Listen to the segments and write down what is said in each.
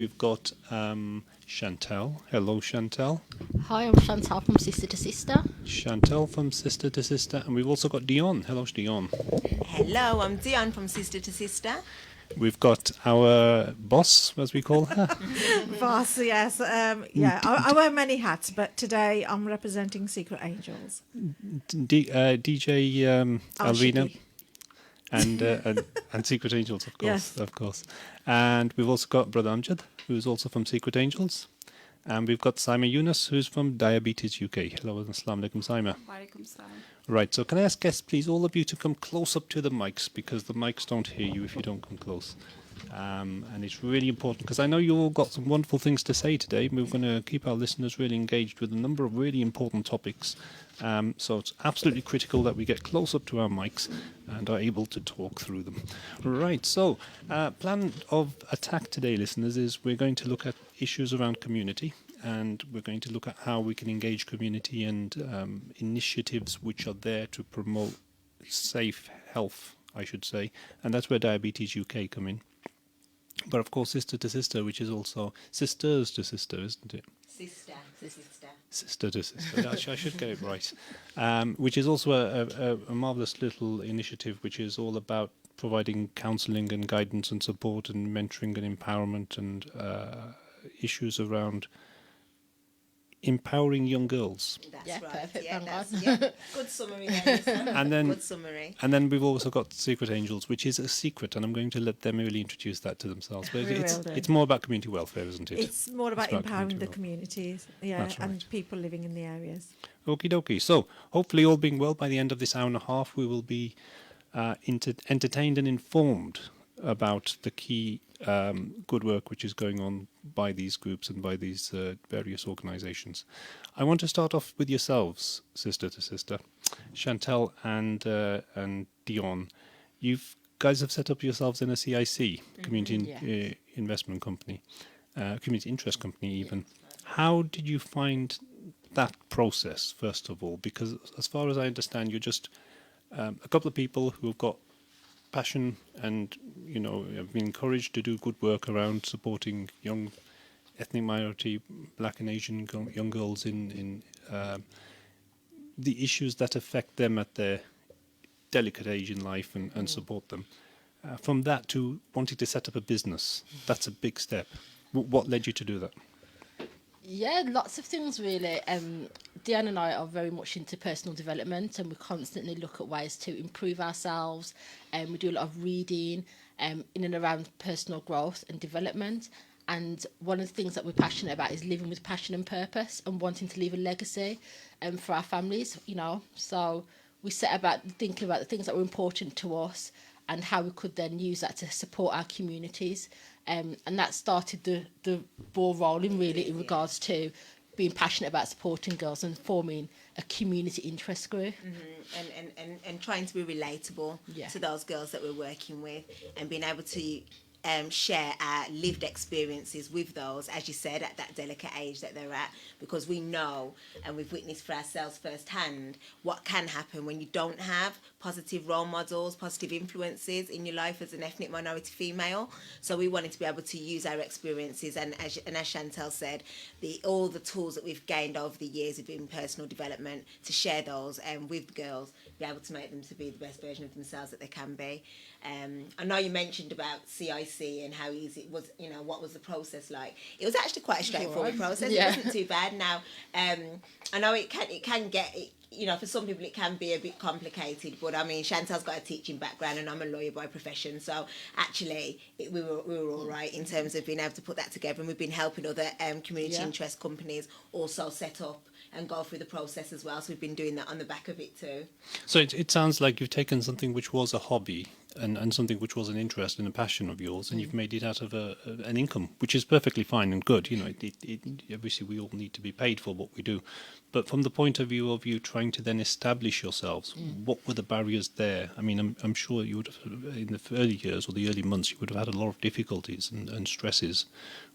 We've got Chantel. Hello, Chantel. Hi, I'm Chantal from Sister to Sister. Chantel from Sister to Sister. And we've also got Dion. Hello, Dion. Hello, I'm Dion from Sister to Sister. We've got our boss, as we call her. Boss, yes. I wear many hats, but today I'm representing Secret Angels. DJ Alvina. Shiki. And Secret Angels, of course, Yes. of course. And we've also got Brother Amjad, who's also from Secret Angels. And we've got Saima Yunus, who's from Diabetes UK. Hello, Assalamu alaikum, Saima. Walaikum salam. Right, so can I ask guests, please, all of you to come close up to the mics, because the mics don't hear you if you don't come close. And it's really important, because I know you all got some wonderful things to say today. We're going to keep our listeners really engaged with a number of really important topics. So it's absolutely critical that we get close up to our mics and are able to talk through them. Right, so plan of attack today, listeners, is we're going to look at issues around community, and we're going to look at how we can engage community and initiatives which are there to promote safe health, I should say, and that's where Diabetes UK come in. But of course, Sister to Sister, which is also Sisters to Sister, isn't it? Sister to Sister. Sister to Sister. I should get it right. Which is also a marvellous little initiative, which is all about providing counselling and guidance and support and mentoring and empowerment and issues around empowering young girls. That's Yeah, right. perfect, Yeah, bang that's, on. yeah. Good summary there, Lisa. And then- Good summary. And then we've also got Secret Angels, which is a secret, and I'm going to let them really introduce that to themselves. But We it's, will do. it's more about community welfare, isn't it? It's more about about empowering community the communities, That's right. and people living in the areas. Okie dokie. So, hopefully, all being well, by the end of this hour and a half, we will be entertained and informed about the key good work which is going on by these groups and by these various organisations. I want to start off with yourselves, Sister to Sister, Chantel and Dion. You guys have set up yourselves in a CIC, Community Investment Company, Community Interest Company even. How did you find that process, first of all? Because as far as I understand, you're just a couple of people who have got passion and, you know, have been encouraged to do good work around supporting young ethnic minority, black and Asian young girls in the issues that affect them at their delicate age in life and support them. From that to wanting to set up a business, that's a big step. What led you to do that? Yeah, lots of things really. Diane and I are very much into personal development, and we constantly look at ways to improve ourselves. We do a lot of reading in and around personal growth and development. And one of the things that we're passionate about is living with passion and purpose and wanting to leave a legacy for our families, you know. So we set about thinking about the things that were important to us and how we could then use that to support our communities. And that started the ball rolling really in regards to being passionate about supporting girls and forming a community interest group. And trying to be relatable to those girls that we're working with, and being able to share our lived experiences with those, as you said, at that delicate age that they're at, because we know and we've witnessed for ourselves firsthand what can happen when you don't have positive role models, positive influences in your life as an ethnic minority female. So we wanted to be able to use our experiences, and as Chantel said, all the tools that we've gained over the years in personal development, to share those with girls, be able to make them to be the best version of themselves that they can be. I know you mentioned about CIC and how easy it was, you know, what was the process like? It was actually quite a straightforward process. Yeah. It wasn't too bad. Now, I know it can get, you know, for some people it can be a bit complicated, but I mean, Chantal's got a teaching background and I'm a lawyer by profession, so actually we were all right in terms of being able to put that together, and we've been helping other community interest companies also set up and go through the process as well, so we've been doing that on the back of it too. So it sounds like you've taken something which was a hobby and something which was an interest and a passion of yours, and you've made it out of an income, which is perfectly fine and good. You know, it obviously we all need to be paid for what we do. But from the point of view of you trying to then establish yourselves, what were the barriers there? I mean, I'm sure you would have, in the early years or the early months, you would have had a lot of difficulties and stresses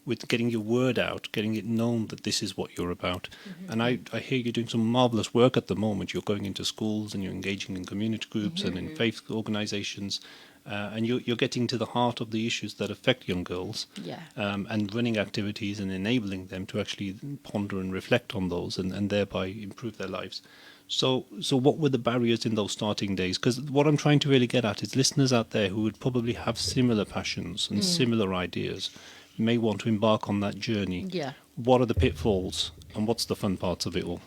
with getting your word out, getting it known that this is what you're about. And I hear you're doing some marvellous work at the moment. You're going into schools and you're engaging in community groups and in faith organisations. and you're getting to the heart of the issues that affect young girls, and running activities and enabling them to actually ponder and reflect on those, and thereby improve their lives. So what were the barriers in those starting days? Because what I'm trying to really get at is listeners out there who would probably have similar passions and similar ideas may want to embark on that journey. Yeah. What are the pitfalls and what's the fun parts of it all?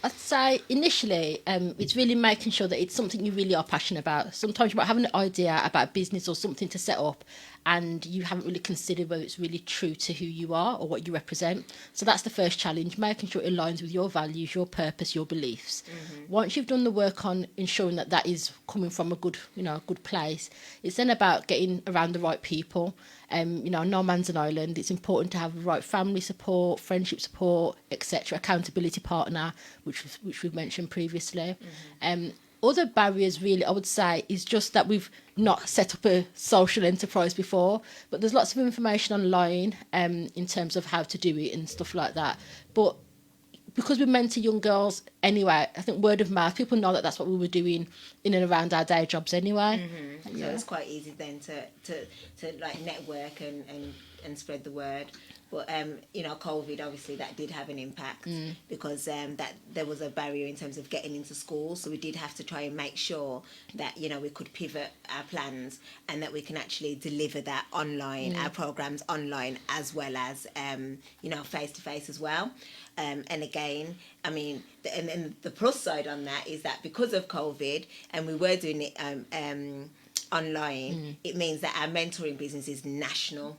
I'd say initially, it's really making sure that it's something you really are passionate about. Sometimes you might have an idea about a business or something to set up, and you haven't really considered whether it's really true to who you are or what you represent. So that's the first challenge, making sure it aligns with your values, your purpose, your beliefs. Once you've done the work on ensuring that that is coming from a good place, it's then about getting around the right people. No man's an island. It's important to have the right family support, friendship support, etc. Accountability partner, which we've mentioned previously. Other barriers, really, I would say, is just that we've not set up a social enterprise before, but there's lots of information online in terms of how to do it and stuff like that. But because we mentor young girls anyway, I think word of mouth, people know that that's what we were doing in and around our day jobs anyway. So it's quite easy then to like network and spread the word. But COVID, obviously that did have an impact because that there was a barrier in terms of getting into school. So we did have to try and make sure that we could pivot our plans and that we can actually deliver that online, our programs online, as well as face to face as well. And again, I mean, and the plus side on that is that because of COVID and we were doing it online, it means that our mentoring business is national.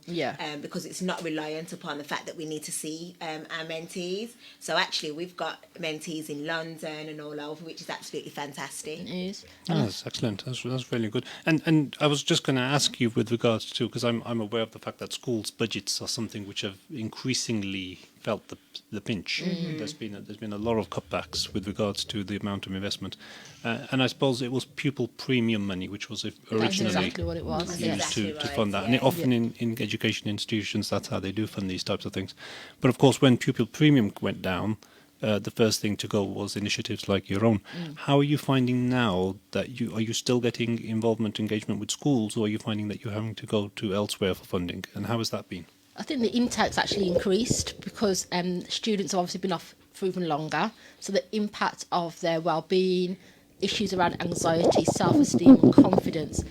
Because it's not reliant upon the fact that we need to see our mentees. So actually, we've got mentees in London and all over, which is absolutely fantastic. It is. That's excellent. That's really good. And I was just going to ask you with regards to, because I'm aware of the fact that schools' budgets are something which have increasingly felt the pinch. There's been a lot of cutbacks with regards to the amount of investment, and I suppose it was pupil premium money, which was originally exactly what it was. used Exactly to right, fund that. yeah. And often in education institutions, that's how they do fund these types of things. But of course, when pupil premium went down, the first thing to go was initiatives like your own. How are you finding now that are you still getting engagement with schools, or are you finding that you're having to go to elsewhere for funding? And how has that been? I think the intake's actually increased because students have obviously been off for even longer. So the impact of their well-being, issues around anxiety, self-esteem, confidence,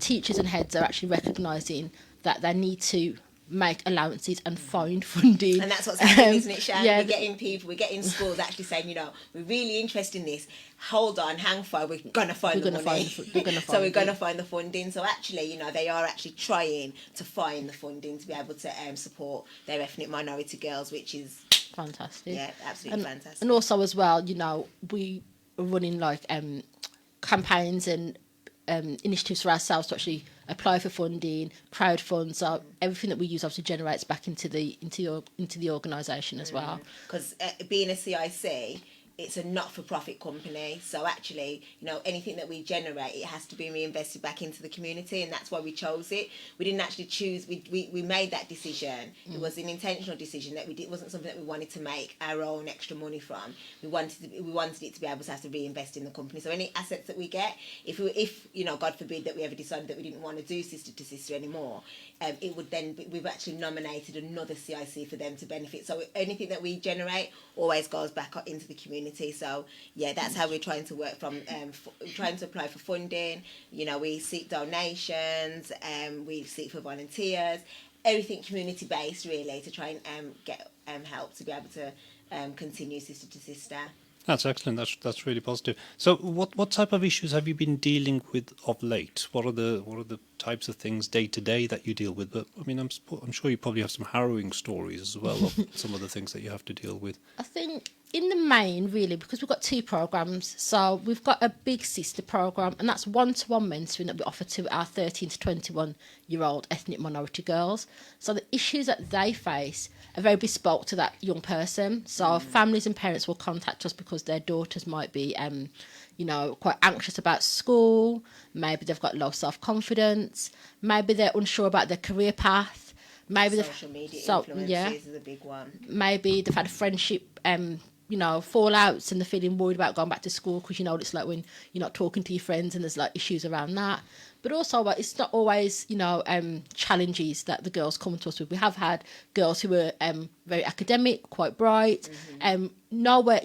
teachers and heads are actually recognising that they need to make allowances and find funding. And that's what's happening, isn't it, Shan? Yeah, we're getting schools actually saying, we're really interested in this. Hold on, hang fire, we're going to find the money. So we're going to find the funding. So actually, they are actually trying to find the funding to be able to support their ethnic minority girls, which is fantastic. Yeah, absolutely fantastic. And also as well, we are running like campaigns and initiatives for ourselves to actually apply for funding, crowd funds. Everything that we use obviously generates back into the organisation as well. Because being a CIC, it's a not-for-profit company, so actually, anything that we generate, it has to be reinvested back into the community, and that's why we chose it. We didn't actually choose. We made that decision. It was an intentional decision that it wasn't something that we wanted to make our own extra money from. We wanted it to be able to have to reinvest in the company. So any assets that we get, if God forbid that we ever decided that we didn't want to do sister to sister anymore, it would then we've actually nominated another CIC for them to benefit. So anything that we generate always goes back into the community. So yeah, that's how we're trying to work from trying to apply for funding. We seek donations, we seek for volunteers, everything community based really, to try and get help to be able to continue sister to sister. That's excellent. That's really positive. So, what type of issues have you been dealing with of late? What are the types of things day to day that you deal with? But I mean, I'm sure you probably have some harrowing stories as well of some of the things that you have to deal with. I think in the main, really, because we've got two programs. So we've got a big sister program, and that's one-to-one mentoring that we offer to our 13 to 21-year-old ethnic minority girls. So the issues that they face are very bespoke to that young person. So families and parents will contact us because their daughters might be, quite anxious about school. Maybe they've got low self-confidence. Maybe they're unsure about their career path. Maybe social media influences is a big one. Maybe they've had a friendship fallouts and they're feeling worried about going back to school because it's like when you're not talking to your friends and there's like issues around that. But also, it's not always, challenges that the girls come to us with. We have had girls who are very academic, quite bright, know what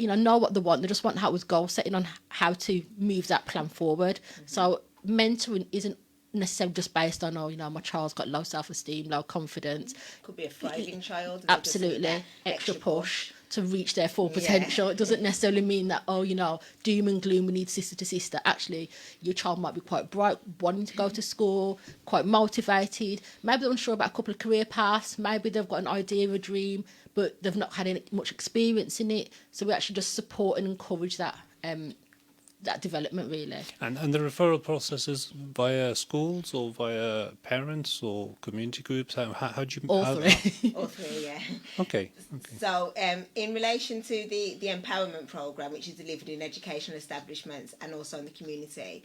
they want. They just want help with goal setting on how to move that plan forward. So mentoring isn't necessarily just based on, my child's got low self-esteem, low confidence. Could be a thriving child. Absolutely. Extra push to reach their full potential. It doesn't necessarily mean that, doom and gloom, we need sister to sister. Actually, your child might be quite bright, wanting to go to school, quite motivated. Maybe they're unsure about a couple of career paths. Maybe they've got an idea, a dream, but they've not had much experience in it. So we actually just support and encourage that development, really. And the referral process is via schools or via parents or community groups? How do you... All three. All three, yeah. Okay. So in relation to the empowerment programme, which is delivered in educational establishments and also in the community,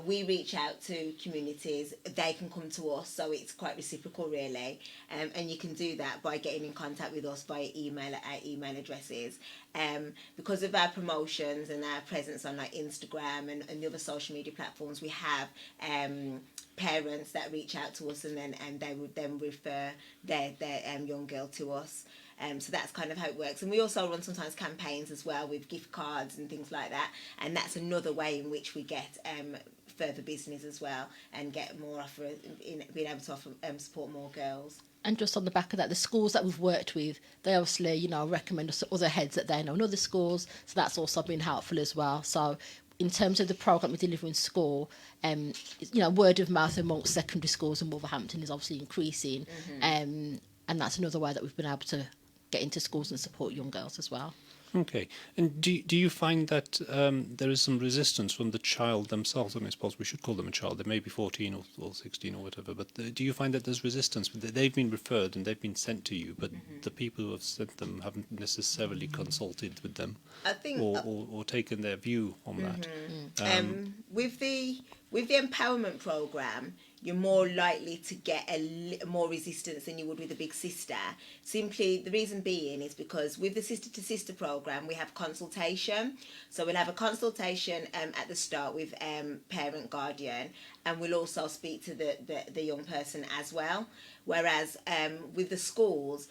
we reach out to communities, they can come to us, so it's quite reciprocal, really. And you can do that by getting in contact with us via email at our email addresses. Because of our promotions and our presence on like Instagram and the other social media platforms, we have parents that reach out to us and they would then refer their young girl to us. So that's kind of how it works. And we also run sometimes campaigns as well with gift cards and things like that. And that's another way in which we get further business as well and get more offer in being able to offer, support more girls. And just on the back of that, the schools that we've worked with, they obviously, recommend us to other heads that they know in other schools. So that's also been helpful as well. So in terms of the programme we deliver in school, word of mouth amongst secondary schools in Wolverhampton is obviously increasing. And that's another way that we've been able to get into schools and support young girls as well. Okay. And do you find that there is some resistance from the child themselves? I mean, I suppose we should call them a child. They may be 14 or 16 or whatever, but do you find that there's resistance? They've been referred and they've been sent to you, but the people who have sent them haven't necessarily consulted with them, I think, or taken their view on that. With the empowerment programme, you're more likely to get more resistance than you would with a big sister. Simply, the reason being is because with the sister to sister programme, we have consultation. So we'll have a consultation at the start with parent guardian, and we'll also speak to the young person as well. Whereas with the schools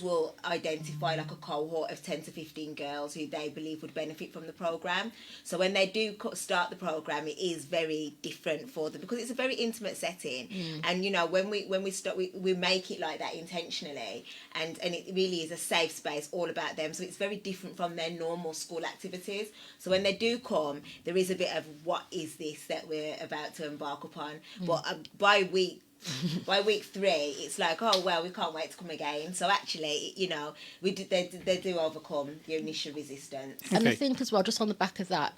will identify like a cohort of 10 to 15 girls who they believe would benefit from the programme. So when they do start the programme, it is very different for them because it's a very intimate setting. And when we start, we make it like that intentionally, and it really is a safe space all about them. So it's very different from their normal school activities. So when they do come, there is a bit of what is this that we're about to embark upon. But by week 3, it's like, oh well, we can't wait to come again. So actually, they do overcome the initial resistance. And I think as well, just on the back of that,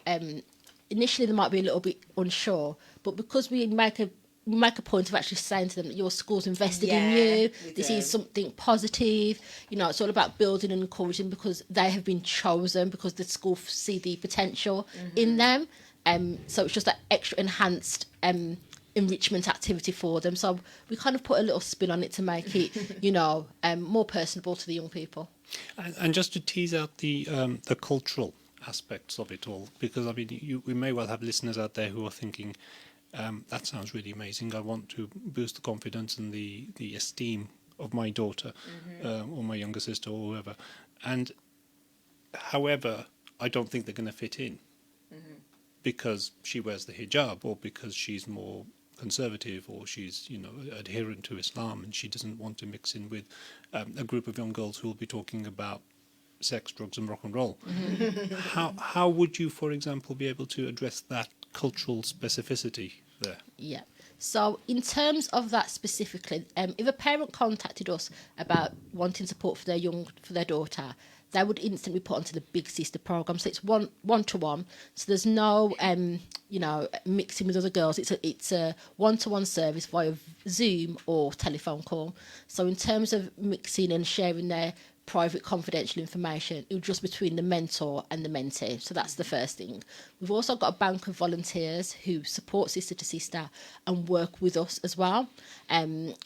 initially they might be a little bit unsure, but because we make a point of actually saying to them that your school's invested in you, this is something positive, it's all about building and encouraging because they have been chosen, because the school see the potential in them. So it's just that extra enhanced enrichment activity for them. So we kind of put a little spin on it to make it, more personable to the young people. And just to tease out the cultural aspects of it all, because I mean, we may well have listeners out there who are thinking, that sounds really amazing. I want to boost the confidence and the esteem of my daughter or my younger sister or whoever. And however, I don't think they're going to fit in because she wears the hijab or because she's more conservative or she's adherent to Islam and she doesn't want to mix in with a group of young girls who will be talking about sex, drugs and rock and roll. How would you, for example, be able to address that cultural specificity there? Yeah. So in terms of that specifically, if a parent contacted us about wanting support for their daughter, they would instantly put onto the Big Sister programme. So it's one-to-one. So there's no, mixing with other girls. It's a one-to-one service via Zoom or telephone call. So in terms of mixing and sharing their private confidential information. It was just between the mentor and the mentee. So that's the first thing. We've also got a bank of volunteers who support Sister to Sister and work with us as well.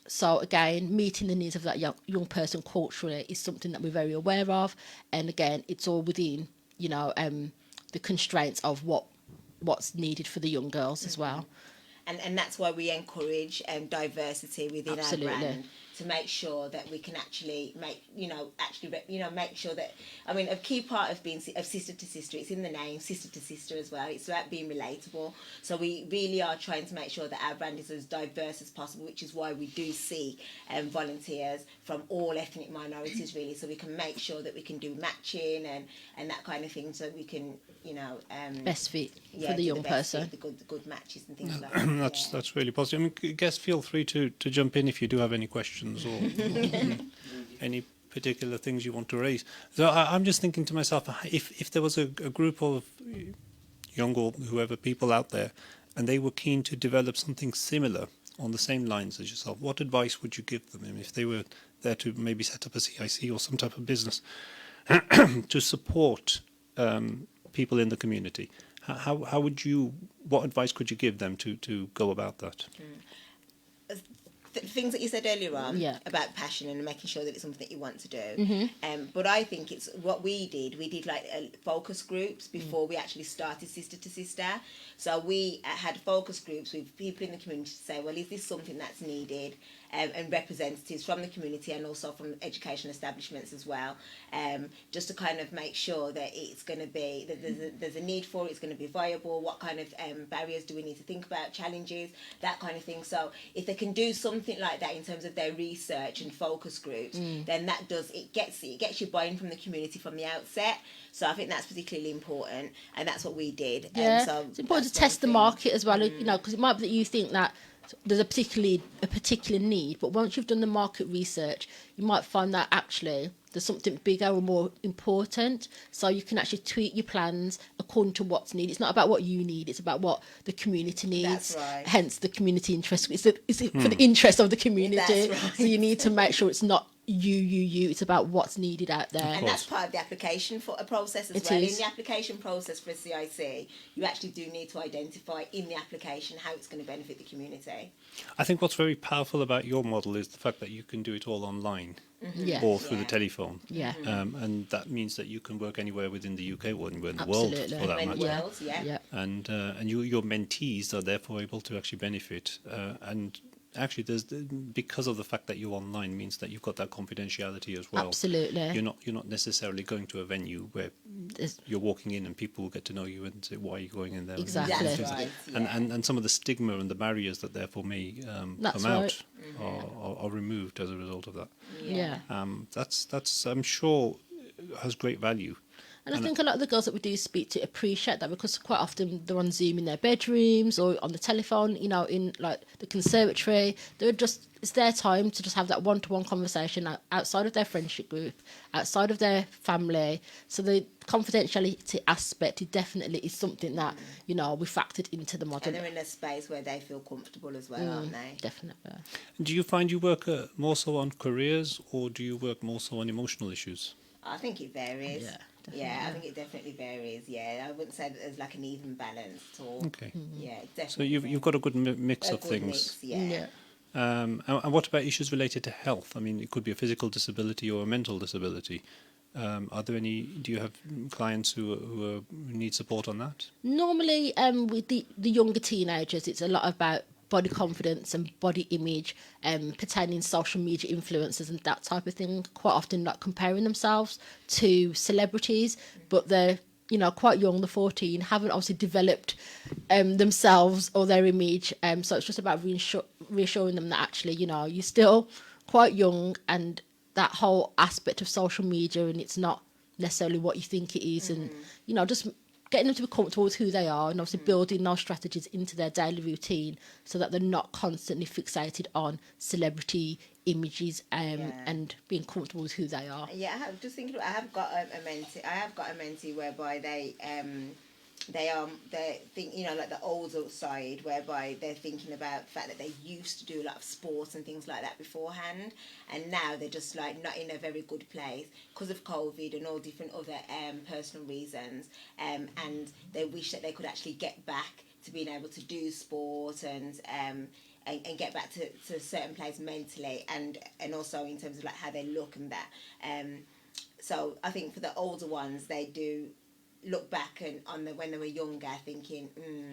So again, meeting the needs of that young person culturally is something that we're very aware of. And again, it's all within, the constraints of what's needed for the young girls as well. And that's why we encourage diversity within Absolutely. our brand, to make sure that we can actually make sure that, I mean, a key part of being of Sister to Sister, it's in the name, Sister to Sister as well. It's about being relatable. So we really are trying to make sure that our brand is as diverse as possible, which is why we do see volunteers from all ethnic minorities, really, so we can make sure that we can do matching and that kind of thing, so we can best fit for the young person. The good matches and things like that. That's really positive. I mean, guests, feel free to jump in if you do have any questions or any particular things you want to raise. So I'm just thinking to myself, if there was a group of young or whoever people out there, and they were keen to develop something similar on the same lines as yourself, what advice would you give them? I mean, if they were there to maybe set up a CIC or some type of business to support people in the community, how would you? What advice could you give them to go about that? Things that you said earlier on about passion and making sure that it's something that you want to do. But I think it's what we did like focus groups before we actually started Sister to Sister. So we had focus groups with people in the community to say, well, is this something that's needed? And representatives from the community and also from educational establishments as well, just to kind of make sure that it's going to be, that there's a need for it, it's going to be viable, what kind of barriers do we need to think about, challenges, that kind of thing. So if they can do something like that in terms of their research and focus groups, then that gets you buy-in from the community from the outset. So I think that's particularly important, and that's what we did. Yeah, so it's important to test the market as well, because it might be that you think that there's a particular need, but once you've done the market research, you might find that actually there's something bigger or more important. So you can actually tweak your plans according to what's needed. It's not about what you need; it's about what the community needs. That's right. Hence, the community interest. It's for the interest of the community. That's right. So you need to make sure it's not you. It's about what's needed out there. And that's part of the application for a process as It well. is. In the application process for a CIC, you actually do need to identify in the application how it's going to benefit the community. I think what's very powerful about your model is the fact that you can do it all online or through the telephone. Yeah. And that means that you can work anywhere within the UK or anywhere in the world, Absolutely. for that When the matter. world, yeah. And your mentees are therefore able to actually benefit. And actually, because of the fact that you're online means that you've got that confidentiality as well. Absolutely. You're not necessarily going to a venue where you're walking in and people will get to know you and say, why are you going in there? Exactly. And That's things like right, that. yeah. And some of the stigma and the barriers that therefore may That's come out right. are removed as a result of that. Yeah. That's I'm sure has great value. And I think a lot of the girls that we do speak to appreciate that, because quite often they're on Zoom in their bedrooms or on the telephone, in like the conservatory. It's their time to just have that one-to-one conversation outside of their friendship group, outside of their family. So the confidentiality aspect definitely is something that, we factored into the model. And they're in a space where they feel comfortable as well, aren't they? Definitely. Do you find you work more so on careers, or do you work more so on emotional issues? I think it varies. Yeah, definitely. Yeah, I think it definitely varies. Yeah, I wouldn't say that there's like an even balance at all. Okay. Yeah, it definitely. So you've got a good mix a of good things. mix, yeah. And what about issues related to health? I mean, it could be a physical disability or a mental disability. Are there any? Do you have clients who need support on that? Normally, with the younger teenagers, it's a lot about body confidence and body image, pertaining social media influencers and that type of thing. Quite often, like comparing themselves to celebrities, but they're quite young, they're 14, haven't obviously developed themselves or their image. So it's just about reassuring them that actually, you're still quite young, and that whole aspect of social media, and it's not necessarily what you think it is, and just getting them to be comfortable with who they are, and obviously building those strategies into their daily routine so that they're not constantly fixated on celebrity images, and being comfortable with who they are. Yeah, I have got a mentee. I have got a mentee whereby they they think, like the older side, whereby they're thinking about the fact that they used to do a lot of sports and things like that beforehand, and now they're just like not in a very good place because of COVID and all different other personal reasons, and they wish that they could actually get back to being able to do sport and get back to a certain place mentally, and also in terms of like how they look and that. So I think for the older ones, they do look back and when they were younger, thinking,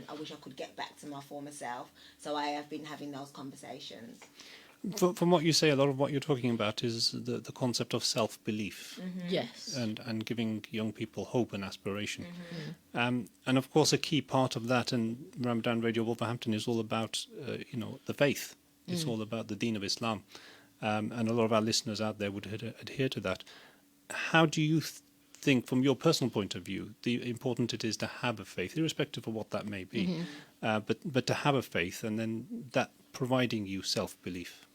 I wish I could get back to my former self. So I have been having those conversations. From what you say, a lot of what you're talking about is the concept of self-belief. Yes. And giving young people hope and aspiration. And of course, a key part of that, and Ramadan Radio Wolverhampton is all about, the faith. It's all about the Deen of Islam. And a lot of our listeners out there would adhere to that. How do you think, from your personal point of view, the important it is to have a faith, irrespective of what that may be, but to have a faith, and then that providing you self-belief?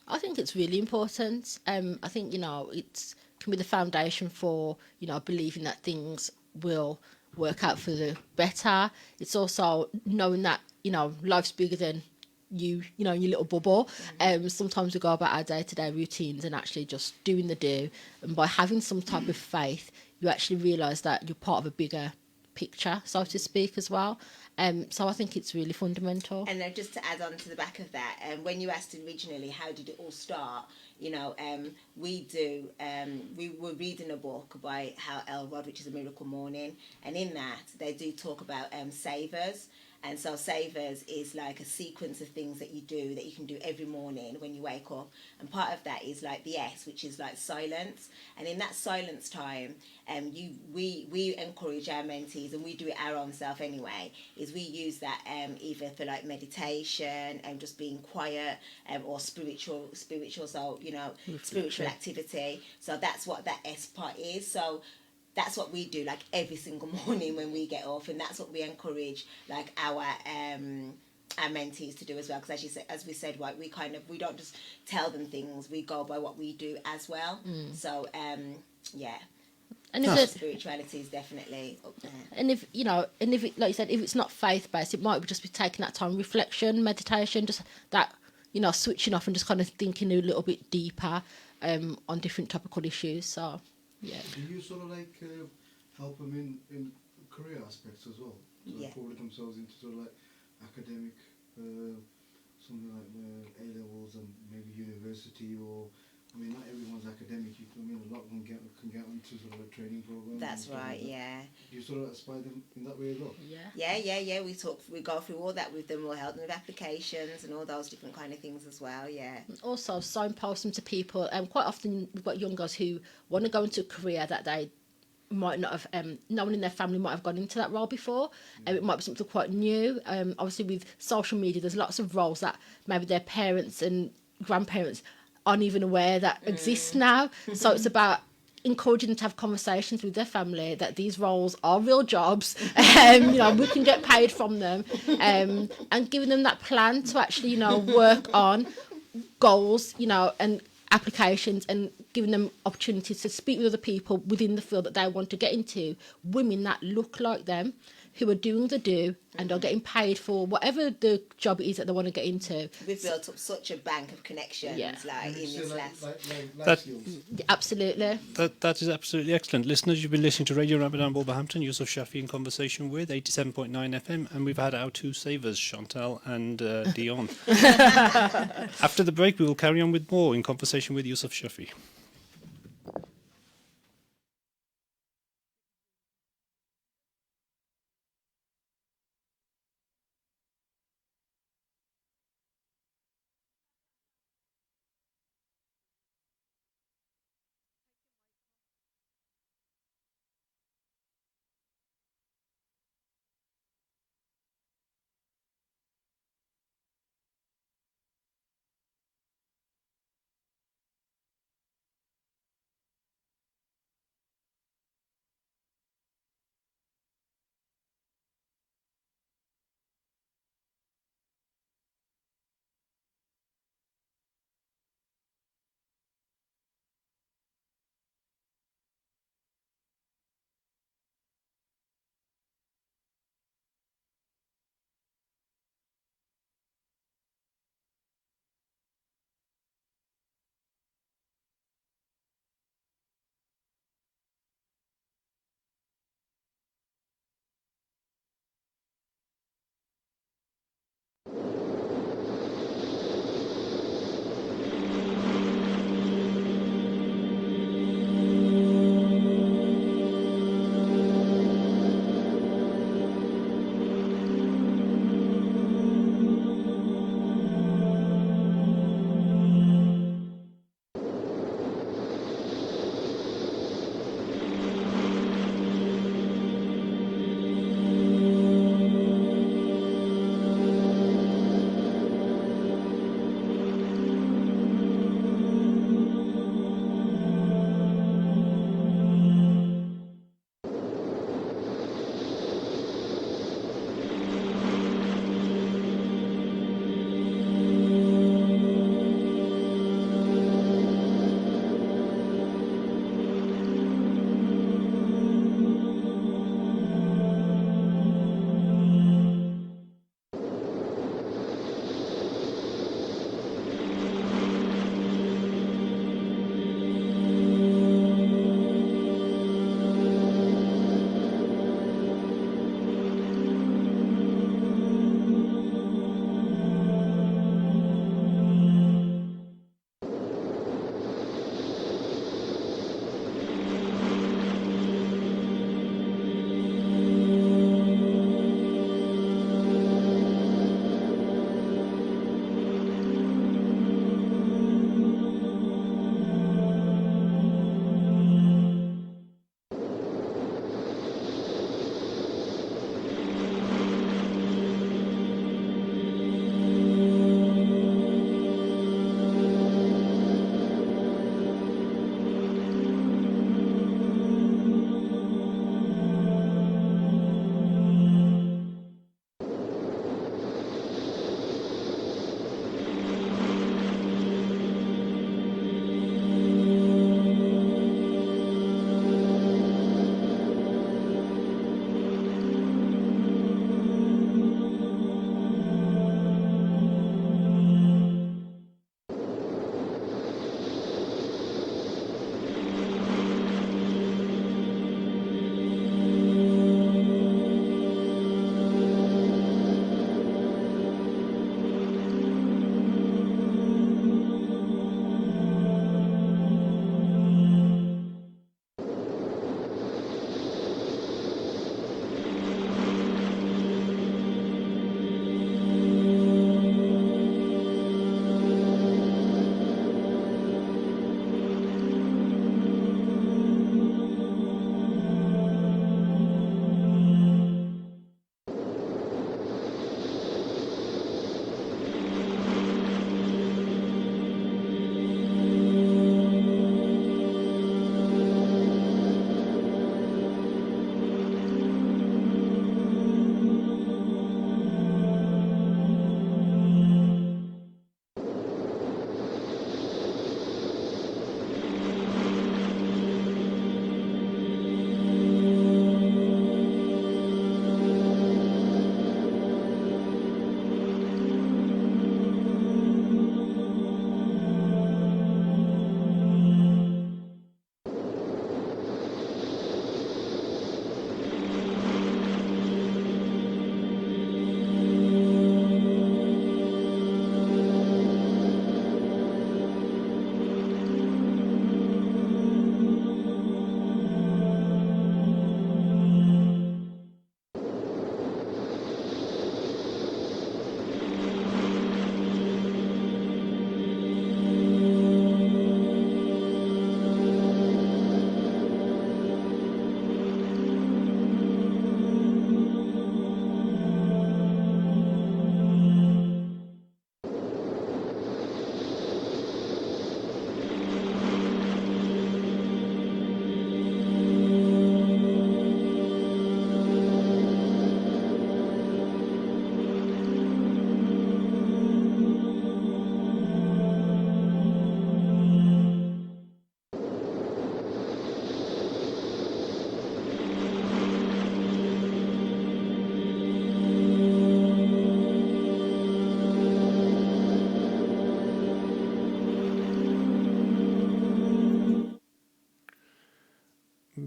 I think it's really important. I think, it can be the foundation for, believing that things will work out for the better. It's also knowing that, life's bigger than your little bubble. Sometimes we go about our day-to-day routines and actually just doing the do. And by having some type of faith, you actually realise that you're part of a bigger picture, so to speak, as well. So I think it's really fundamental. And then just to add on to the back of that, when you asked originally how did it all start, we were reading a book by Hal Elrod, which is A Miracle Morning, and in that they do talk about savers. And so savers is like a sequence of things that you do that you can do every morning when you wake up. And part of that is like the S, which is like silence. And in that silence time, we encourage our mentees, and we do it our own self anyway, is we use that either for like meditation and just being quiet, or spiritual, so spiritual activity. So that's what that S part is. So that's what we do like every single morning when we get off, and that's what we encourage like our mentees to do as well, because as we said, right, we don't just tell them things, we go by what we do as well. So yeah, and if spirituality is definitely up there. And if it, like you said, if it's not faith based, it might just be taking that time, reflection, meditation, just that, switching off and just kind of thinking a little bit deeper on different topical issues. So yeah. Do you sort of like help them in career aspects as well? To forward themselves into sort of like academic, something like the A levels and maybe university, or I mean, not everyone's academic. A lot of them can get onto sort of a training program. That's right. Yeah. Do you sort of aspire them in that way as well? Yeah. We go through all that with them. We'll help them with applications and all those different kind of things as well. Yeah. Also, signpost them to people. Quite often, we've got young girls who want to go into a career that they might not have, no one in their family might have gone into that role before. It might be something quite new. Obviously, with social media, there's lots of roles that maybe their parents and grandparents aren't even aware that exist now. So it's about encouraging them to have conversations with their family that these roles are real jobs. We can get paid from them, and giving them that plan to actually, work on goals, and applications, and giving them opportunities to speak with other people within the field that they want to get into, women that look like them, who are doing the do and are getting paid for whatever the job is that they want to get into. We've built up such a bank of connections, in this life skills. Absolutely. That is absolutely excellent. Listeners, you've been listening to Radio Ramadan Wolverhampton, Yusuf Shafi in conversation with 87.9 FM, and we've had our two savers, Chantal and Dion. After the break, we will carry on with more in conversation with Yusuf Shafi.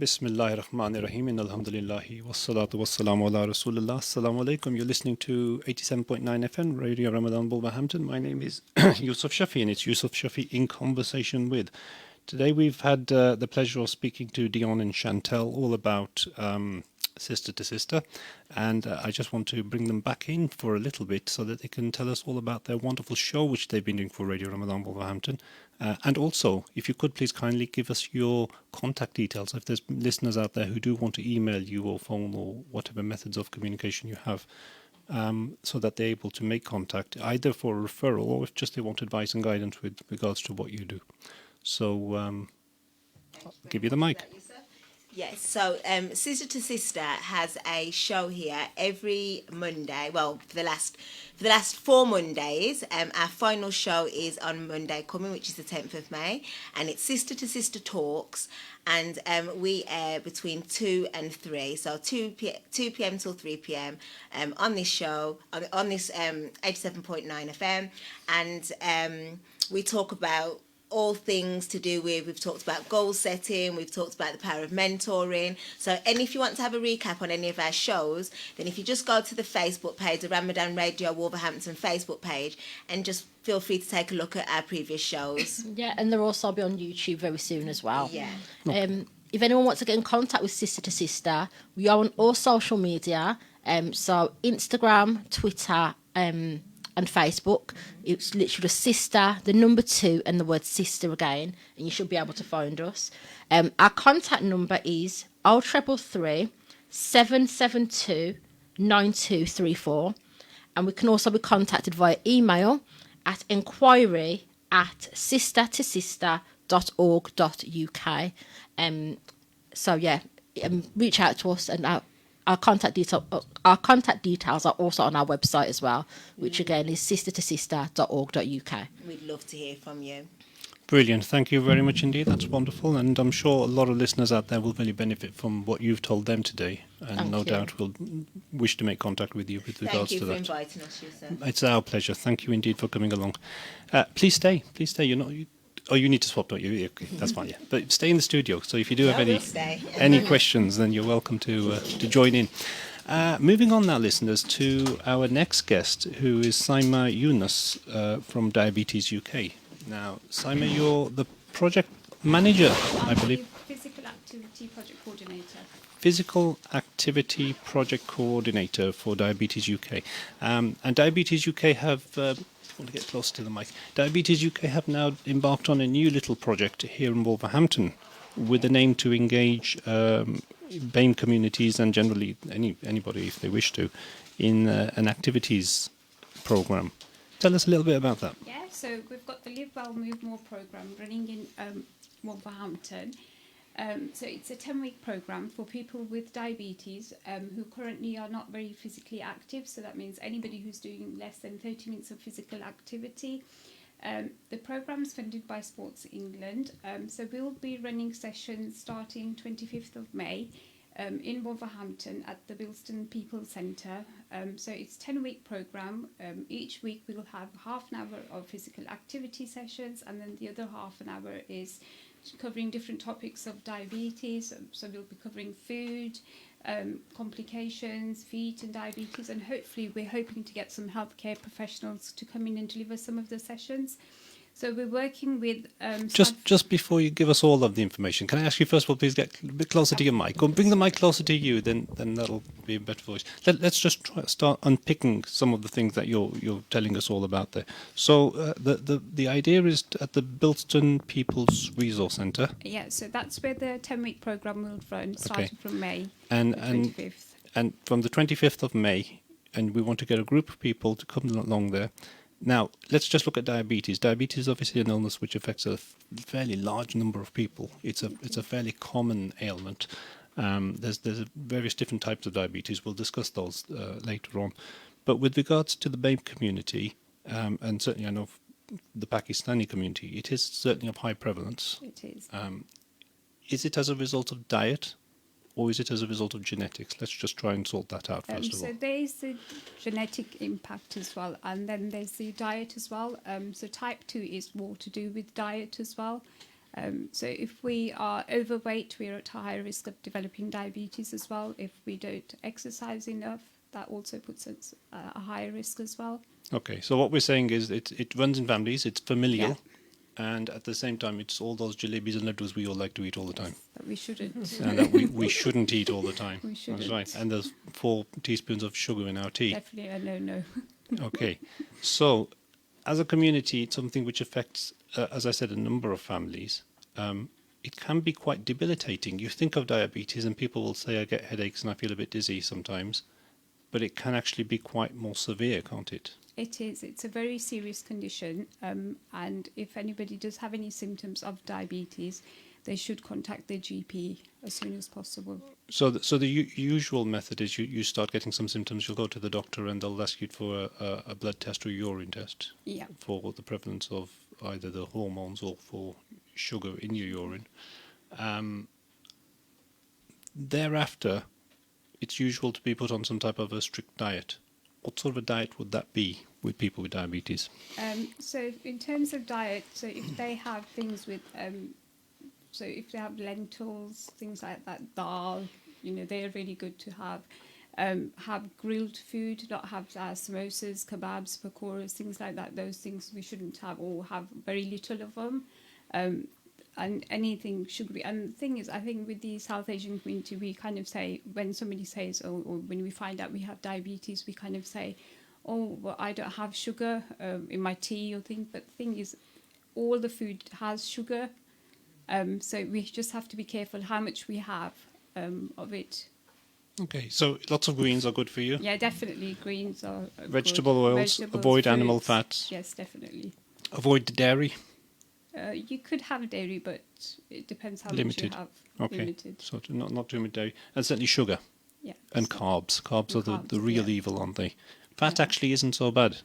Bismillahirrahmanirrahim. Alhamdulillahi. Wassalatu wassalamu ala Rasulullah. Assalamu alaikum. You're listening to 87.9 FM, Radio Ramadan Wolverhampton. My name is Yusuf Shafi, and it's Yusuf Shafi in conversation with. Today we've had the pleasure of speaking to Dion and Chantel all about Sister to Sister, and I just want to bring them back in for a little bit so that they can tell us all about their wonderful show which they've been doing for Radio Ramadan Wolverhampton. And also, if you could please kindly give us your contact details if there's listeners out there who do want to email you or phone or whatever methods of communication you have, so that they're able to make contact either for a referral or if just they want advice and guidance with regards to what you do. So I'll give you the mic. Yes, so Sister to Sister has a show here every Monday. Well, for the last 4 Mondays. Our final show is on Monday coming, which is the 10th of May, and it's Sister to Sister Talks, and we air between 2 and 3, so 2 p.m. till 3 p.m. On this show, on this 87.9 FM, and we talk about all things to do with, we've talked about goal setting, we've talked about the power of mentoring. So, and if you want to have a recap on any of our shows, then if you just go to the Facebook page, the Ramadan Radio Wolverhampton Facebook page, and just feel free to take a look at our previous shows. Yeah, and they'll also be on YouTube very soon as well. Yeah. If anyone wants to get in contact with Sister to Sister, we are on all social media, so Instagram, Twitter, and Facebook. It's literally just Sister, the number 2, and the word Sister again, and you should be able to find us. Our contact number is 0333 772 9234, and we can also be contacted via email at inquiry@sistertosister.org.uk. So yeah, reach out to us, and our contact details are also on our website as well, which again is sistertosister.org.uk. We'd love to hear from you. Brilliant. Thank you very much indeed. That's wonderful. And I'm sure a lot of listeners out there will really benefit from what you've told them today. And Thank no you. doubt will wish to make contact with you with regards to that. Thank you for inviting us, Yusuf. It's our pleasure. Thank you indeed for coming along. Please stay. Please stay. You need to swap, don't you? Yeah, okay, that's fine, yeah. But stay in the studio. So if you do have we'll stay. any questions, then you're welcome to join in. Moving on now, listeners, to our next guest, who is Saima Yunus from Diabetes UK. Now, Saima, you're the project manager, I believe. Physical Activity Project Coordinator. Physical Activity Project Coordinator for Diabetes UK. And Diabetes UK have... I want to get close to the mic. Diabetes UK have now embarked on a new little project here in Wolverhampton with the aim to engage BAME communities and generally anybody, if they wish to, in an activities programme. Tell us a little bit about that. Yeah, so we've got the Live Well Move More programme running in Wolverhampton. So it's a 10-week programme for people with diabetes who currently are not very physically active. So that means anybody who's doing less than 30 minutes of physical activity. The programme is funded by Sports England. So we'll be running sessions starting 25th of May in Wolverhampton at the Bilston People Centre. So it's a 10-week programme. Each week we'll have half an hour of physical activity sessions, and then the other half an hour is covering different topics of diabetes. So we'll be covering food, complications, feet and diabetes, and hopefully we're hoping to get some healthcare professionals to come in and deliver some of the sessions. So we're working with... Just before you give us all of the information, can I ask you first of all, please get a bit closer to your mic, or bring the mic closer to you, then that'll be a better voice. Let's just start unpicking some of the things that you're telling us all about there. So the idea is at the Bilston People's Resource Centre. Yeah, so that's where the 10-week programme will run, starting from May, and the 25th. And from the 25th of May, and we want to get a group of people to come along there. Now, let's just look at diabetes. Diabetes is obviously an illness which affects a fairly large number of people. It's a fairly common ailment. There's various different types of diabetes. We'll discuss those later on. But with regards to the BAME community, and certainly I know the Pakistani community, it is certainly of high prevalence. It is. Is it as a result of diet? Or is it as a result of genetics? Let's just try and sort that out first of all. So there is the genetic impact as well, and then there's the diet as well. So type 2 is more to do with diet as well. So if we are overweight, we're at a higher risk of developing diabetes as well. If we don't exercise enough, that also puts us at a higher risk as well. Okay, so what we're saying is it runs in families, it's familial, Yeah. and at the same time it's all those jalebis and laddus we all like to eat all the time. That we shouldn't. And that we shouldn't eat all the time. We shouldn't. That's right. And there's 4 teaspoons of sugar in our tea. Definitely a no. Okay. So, as a community, it's something which affects, as I said, a number of families. It can be quite debilitating. You think of diabetes and people will say, I get headaches and I feel a bit dizzy sometimes. But it can actually be quite more severe, can't it? It is. It's a very serious condition. And if anybody does have any symptoms of diabetes, they should contact their GP as soon as possible. So the usual method is you start getting some symptoms, you'll go to the doctor and they'll ask you for a blood test or a urine test for the prevalence of either the hormones or for sugar in your urine. Thereafter, it's usual to be put on some type of a strict diet. What sort of a diet would that be with people with diabetes? So in terms of diet, so if they have things with... So if they have lentils, things like that, dal, they're really good to have. Have grilled food, not have samosas, kebabs, pakoras, things like that. Those things we shouldn't have, or have very little of them. And anything sugary. And the thing is, I think with the South Asian community, we kind of say, when somebody says, or when we find out we have diabetes, we kind of say, oh, well, I don't have sugar in my tea or thing. But the thing is, all the food has sugar. So we just have to be careful how much we have of it. Okay, so lots of greens are good for you? Yeah, definitely. Greens are Vegetable good. oils, Vegetables, avoid fruits. Animal fats. Yes, definitely. Avoid dairy? You could have dairy, but it depends how Limited. much you have. Okay, Limited. so not too much dairy. And certainly sugar. Yeah. And carbs. Carbs are the real evil, aren't they? Fat Yeah. actually isn't so bad.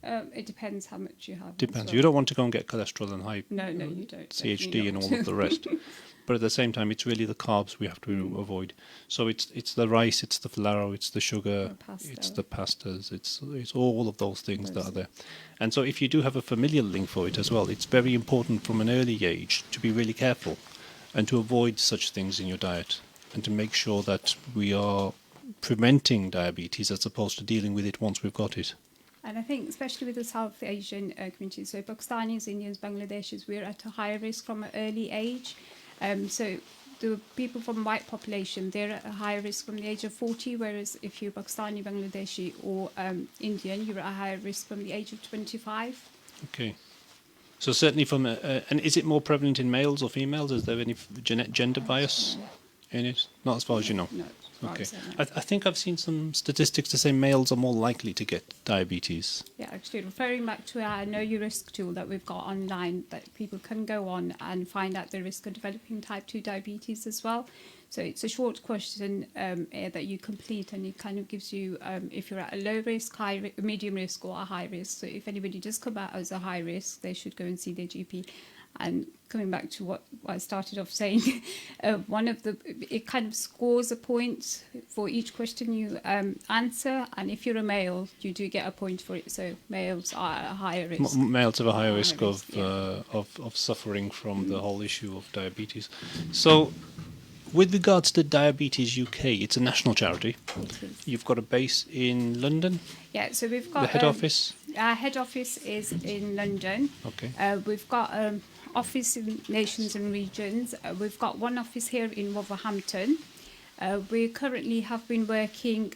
It depends how much you have. Depends. Well. You don't want to go and get cholesterol and high No, you don't. CHD and Definitely all of the rest. But at the same time, it's really the carbs we have to avoid. So it's the rice, it's the flour, it's the sugar, it's the pastas, it's all of those things that are there. And so if you do have a familial link for it as well, it's very important from an early age to be really careful and to avoid such things in your diet and to make sure that we are preventing diabetes as opposed to dealing with it once we've got it. And I think, especially with the South Asian community, so Pakistanis, Indians, Bangladeshis, we're at a higher risk from an early age. So the people from white population, they're at a higher risk from the age of 40, whereas if you're Pakistani, Bangladeshi or Indian, you're at a higher risk from the age of 25. Okay. So certainly and is it more prevalent in males or females? Is there any gender bias in it? Not as far as you know. No. Okay. I think I've seen some statistics to say males are more likely to get diabetes. Yeah, actually, referring back to our Know Your Risk tool that we've got online, that people can go on and find out the risk of developing type 2 diabetes as well. So it's a short question that you complete, and it kind of gives you if you're at a low risk, medium risk, or a high risk. So if anybody does come out as a high risk, they should go and see their GP. And coming back to what I started off saying, it kind of scores a point for each question you answer, and if you're a male, you do get a point for it. So males are at a higher risk. Males have a higher risk of suffering from the whole issue of diabetes. So, with regards to Diabetes UK, it's a national charity. It is. You've got a base in London? Yeah, so we've got... The head office? Our head office is in London. Okay. We've got office in nations and regions. We've got one office here in Wolverhampton. We currently have been working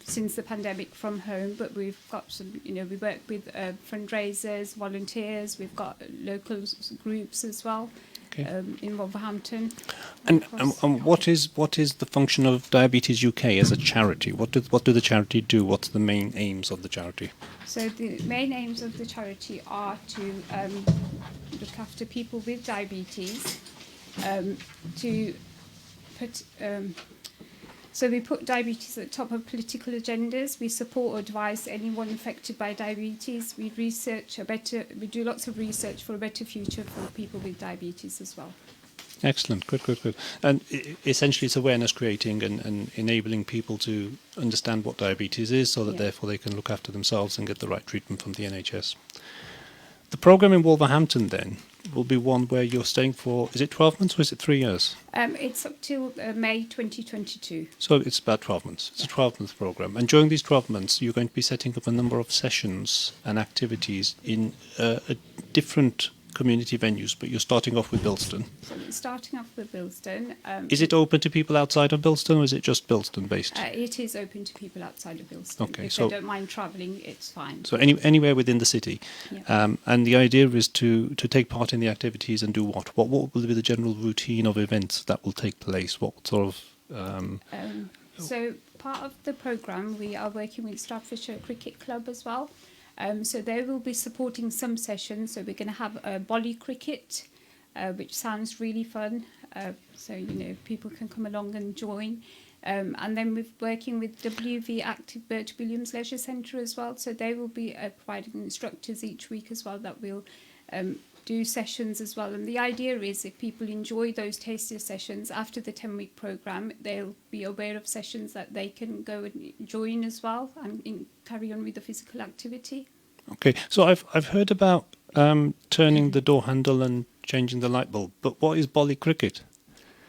since the pandemic from home, but we've got some, we work with fundraisers, volunteers. We've got local groups as well. Okay. In Wolverhampton. And what is the function of Diabetes UK as a charity? What do the charity do? What's the main aims of the charity? So the main aims of the charity are to look after people with diabetes, to put... So we put diabetes at the top of political agendas. We support or advise anyone affected by diabetes. We do lots of research for a better future for people with diabetes as well. Excellent, good. And essentially it's awareness creating and enabling people to understand what diabetes is so that therefore they can look after themselves and get the right treatment from the NHS. the program in Wolverhampton then will be one where you're staying for, is it 12 months or is it 3 years? It's up till May 2022. So it's about 12 months. It's a 12-month program. And during these 12 months, you're going to be setting up a number of sessions and activities in different community venues, but you're starting off with Bilston. So it's starting off with Bilston. Is it open to people outside of Bilston, or is it just Bilston based? It is open to people outside of Bilston. Okay, if so- they don't mind travelling, it's fine. So anywhere within the city. Yeah. And the idea is to take part in the activities and do what? What will be the general routine of events that will take place? What sort of... So part of the programme, we are working with Staffordshire Cricket Club as well. So they will be supporting some sessions. So we're going to have a volley cricket, which sounds really fun. So, people can come along and join. And then we're working with WV Active Bert Williams Leisure Centre as well. So they will be providing instructors each week as well that will do sessions as well. And the idea is if people enjoy those taster sessions after the 10-week programme, they'll be aware of sessions that they can go and join as well and carry on with the physical activity. Okay, so I've heard about turning the door handle and changing the light bulb, but what is volley cricket?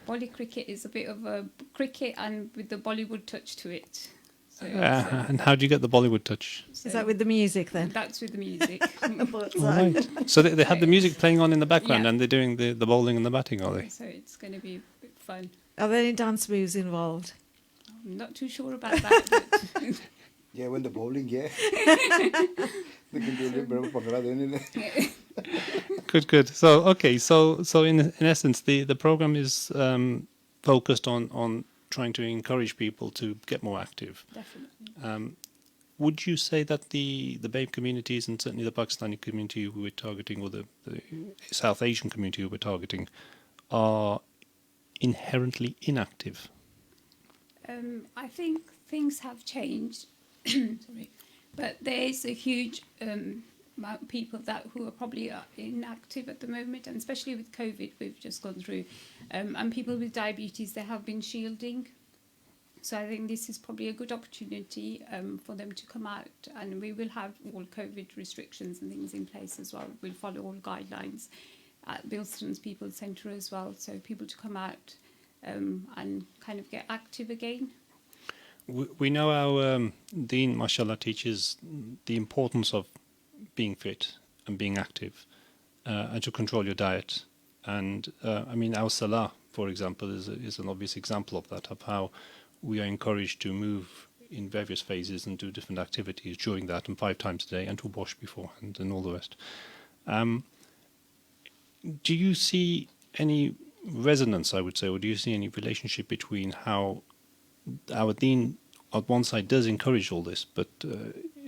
Volley cricket is a bit of a cricket and with the Bollywood touch to it. So, And how do you get the Bollywood touch? so Is that with the music then? That's with the music. Right. So they have the music playing on in the background, Yeah. and they're doing the bowling and the batting, are they? So it's going to be a bit fun. Are there any dance moves involved? I'm not too sure about that. But Yeah, when the bowling, yeah. They can do a little bit of pakra then, innit? Good. So okay, so in essence, the program is focused on trying to encourage people to get more active. definitely. Would you say that the BAME communities and certainly the Pakistani community who we're targeting, or the South Asian community who we're targeting, are inherently inactive? I think things have changed. Sorry. But there is a huge amount of people who are probably inactive at the moment, and especially with COVID we've just gone through. And people with diabetes, they have been shielding. So I think this is probably a good opportunity for them to come out, and we will have all COVID restrictions and things in place as well. We'll follow all guidelines at Bilston's People's Centre as well, so people to come out and kind of get active again. We know our Deen, mashallah, teaches the importance of being fit and being active and to control your diet. And our Salah, for example, is an obvious example of that, of how we are encouraged to move in various phases and do different activities during that, and 5 times a day, and to wash beforehand and all the rest. Do you see any resonance, I would say, or do you see any relationship between how our Deen on one side does encourage all this, but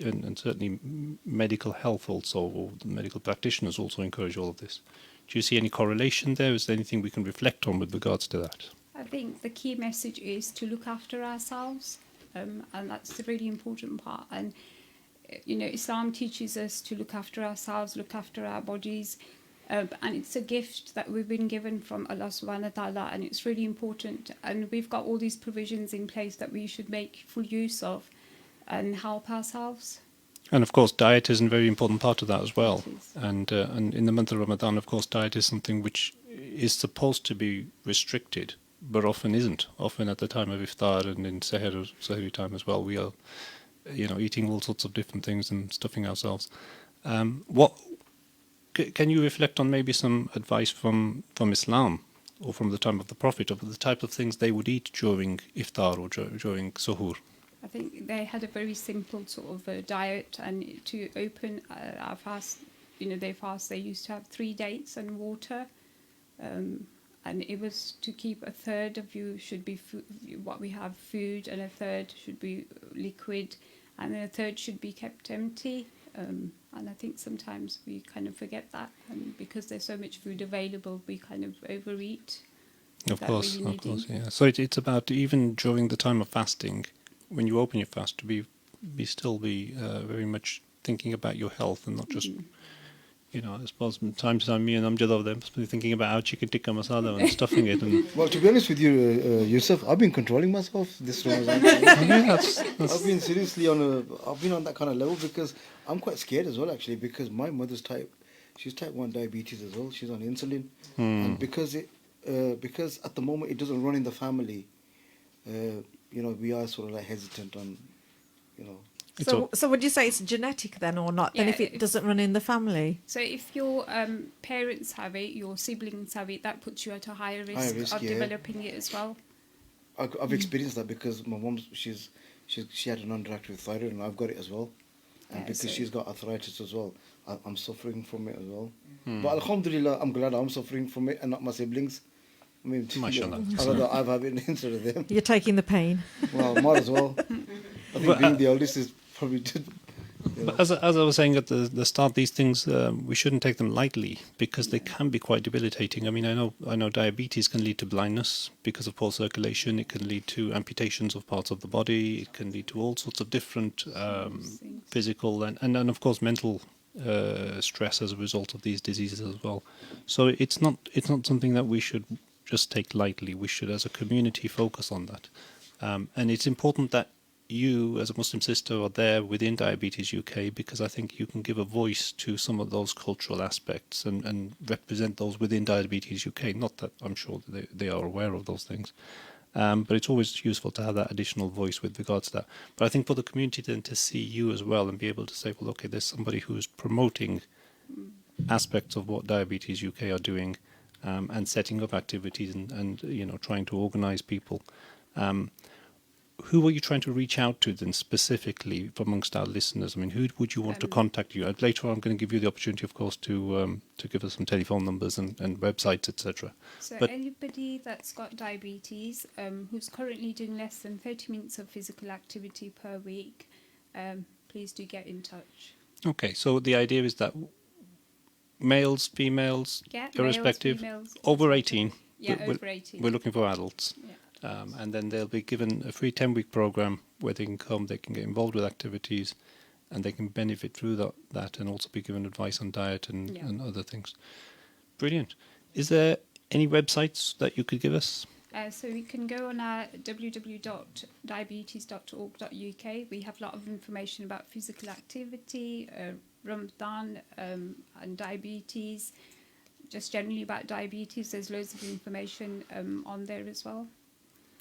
and certainly medical health also, or the medical practitioners also encourage all of this? Do you see any correlation there? Is there anything we can reflect on with regards to that? I think the key message is to look after ourselves, and that's the really important part. And Islam teaches us to look after ourselves, look after our bodies, and it's a gift that we've been given from Allah subhanahu wa ta'ala, and it's really important. And we've got all these provisions in place that we should make full use of and help ourselves. And of course, diet is a very important part of that as well. It is. And in the month of Ramadan, of course, diet is something which is supposed to be restricted, but often isn't. Often at the time of iftar and in Sahri time as well, we are, eating all sorts of different things and stuffing ourselves. Can you reflect on maybe some advice from Islam or from the time of the Prophet of the type of things they would eat during iftar or during suhoor? I think they had a very simple sort of diet, and to open our fast, their fast, they used to have 3 dates and water, and it was to keep a third of you should be what we have food, and a third should be liquid, and then a third should be kept empty. And I think sometimes we kind of forget that, and because there's so much food available, we kind of overeat. Of course, really needing. yeah. So it's about, even during the time of fasting, when you open your fast, to be very much thinking about your health and not just, I suppose from time to time, me and Amjad over there must be thinking about our chicken tikka masala and stuffing it. And Well, to be honest with you, Yusuf, I've been controlling myself this Ramadan. I've been seriously I've been on that kind of level because I'm quite scared as well, actually, because my mother's type, she's type 1 diabetes as well. She's on insulin. And because at the moment it doesn't run in the family, we are sort of like hesitant on, So would you say it's genetic then or not? Then Yeah, if it doesn't run in the family? So if your parents have it, your siblings have it, that puts you at a higher risk of yeah. developing it as well. I've experienced that because my mum, she had an underactive thyroid and I've got it as well. And because she's got arthritis as well, I'm suffering from it as well. But alhamdulillah, I'm glad I'm suffering from it and not my siblings. I mean, Mashallah. I've had it instead of them. You're taking the pain. Well, might as well. I think being the oldest is probably just... But as I was saying at the start, these things we shouldn't take them lightly because they can be quite debilitating. I mean, I know diabetes can lead to blindness because of poor circulation. It can lead to amputations of parts of the body. It can lead to all sorts of different physical and of course mental stress as a result of these diseases as well. So it's not something that we should just take lightly. We should, as a community, focus on that. And it's important that you, as a Muslim sister, are there within Diabetes UK because I think you can give a voice to some of those cultural aspects and represent those within Diabetes UK. Not that I'm sure that they are aware of those things, but it's always useful to have that additional voice with regards to that. But I think for the community then to see you as well and be able to say, well, okay, there's somebody who's promoting aspects of what Diabetes UK are doing and setting up activities and trying to organise people. Who are you trying to reach out to then specifically amongst our listeners? I mean, who would you want to contact you? Later on, I'm going to give you the opportunity, of course, to give us some telephone numbers and websites, etc. So anybody that's got diabetes, who's currently doing less than 30 minutes of physical activity per week, please do get in touch. Okay, so the idea is that males, females, irrespective, males, females, over 18. Yeah, over 18. We're looking for adults. Yeah. And then they'll be given a free 10-week program where they can come, they can get involved with activities, and they can benefit through that and also be given advice on diet and other things. Brilliant. Is there any websites that you could give us? So you can go on our www.diabetes.org.uk. We have a lot of information about physical activity, Ramadan and diabetes, just generally about diabetes. There's loads of information on there as well.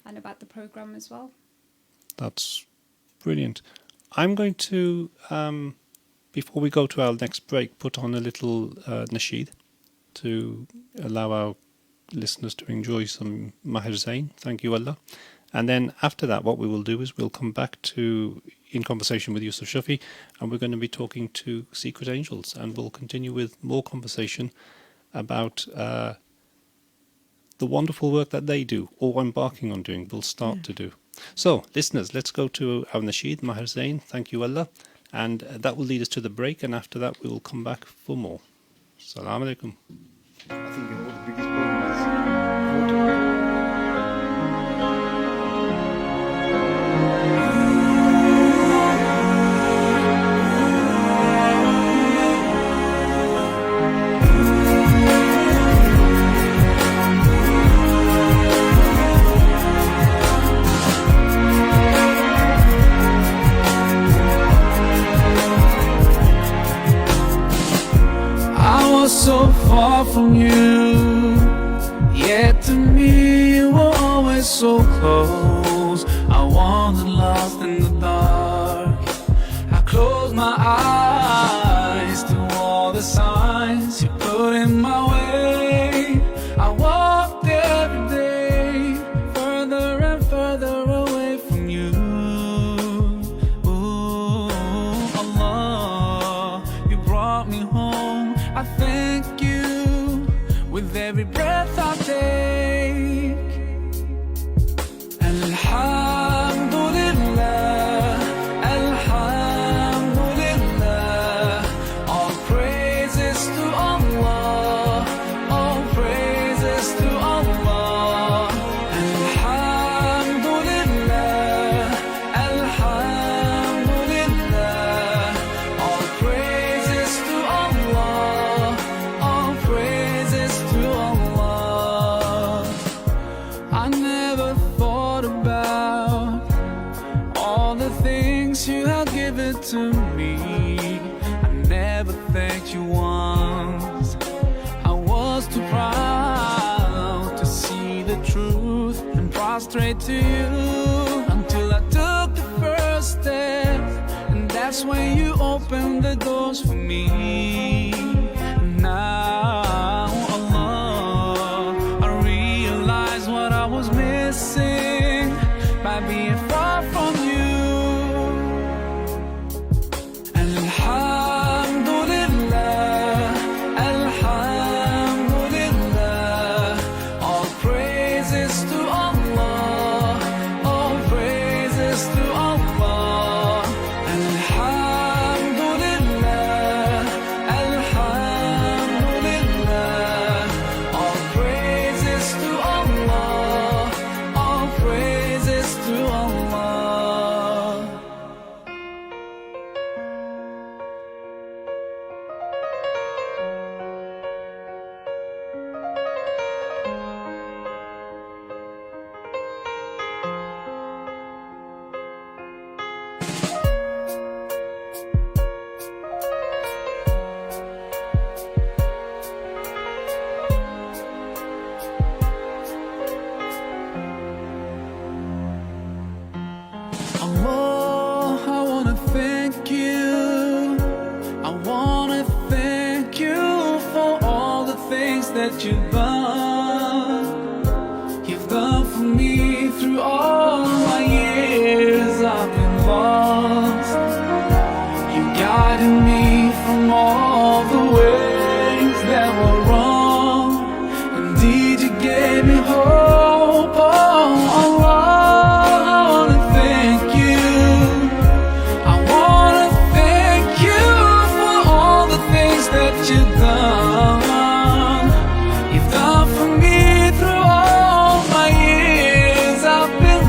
And about the programme as well. That's brilliant. I'm going to, before we go to our next break, put on a little nasheed to allow our listeners to enjoy some Maher Zain, thank you Allah. And then after that, what we will do is we'll come back in conversation with Yusuf Shafi, and we're going to be talking to Secret Angels, and we'll continue with more conversation about the wonderful work that they do, or embarking on doing, will start to do. So, listeners, let's go to our nasheed, Maher Zain, thank you Allah, and that will lead us to the break, and after that we will come back for more. Assalamu alaikum. I think the biggest problem is so far from you, yet to me you were always so close. I wandered lost in the dark. I closed my eyes to all the signs you put in my way. I walked every day further and further away from you. Ooh, Allah, you brought me home. I thank you with every breath I take. Alhamdulillah, Alhamdulillah. All praises to Allah, all praises to Allah. Alhamdulillah, Alhamdulillah. All praises to Allah, all praises to Allah. I never thought about all the things you have given to me. I never thanked you once. the truth and prostrate to you, until I took the first step, and that's when you opened the doors for me. Now, Allah, I realize what I was missing by being far from you. And Alhamdulillah, Alhamdulillah, all praises to Allah, all praises to Allah. And Alhamdulillah, Alhamdulillah, all praises to Allah, all praises to Allah. Allah, I wanna thank you. I wanna thank you for all the things that you've done. You've done for me through all my years I've been lost. You guided me from all the ways that were wrong. Indeed, you gave me hope. Oh, Allah, I wanna thank you. I wanna thank you for all the things that you've done. You've done for me through all my years I've been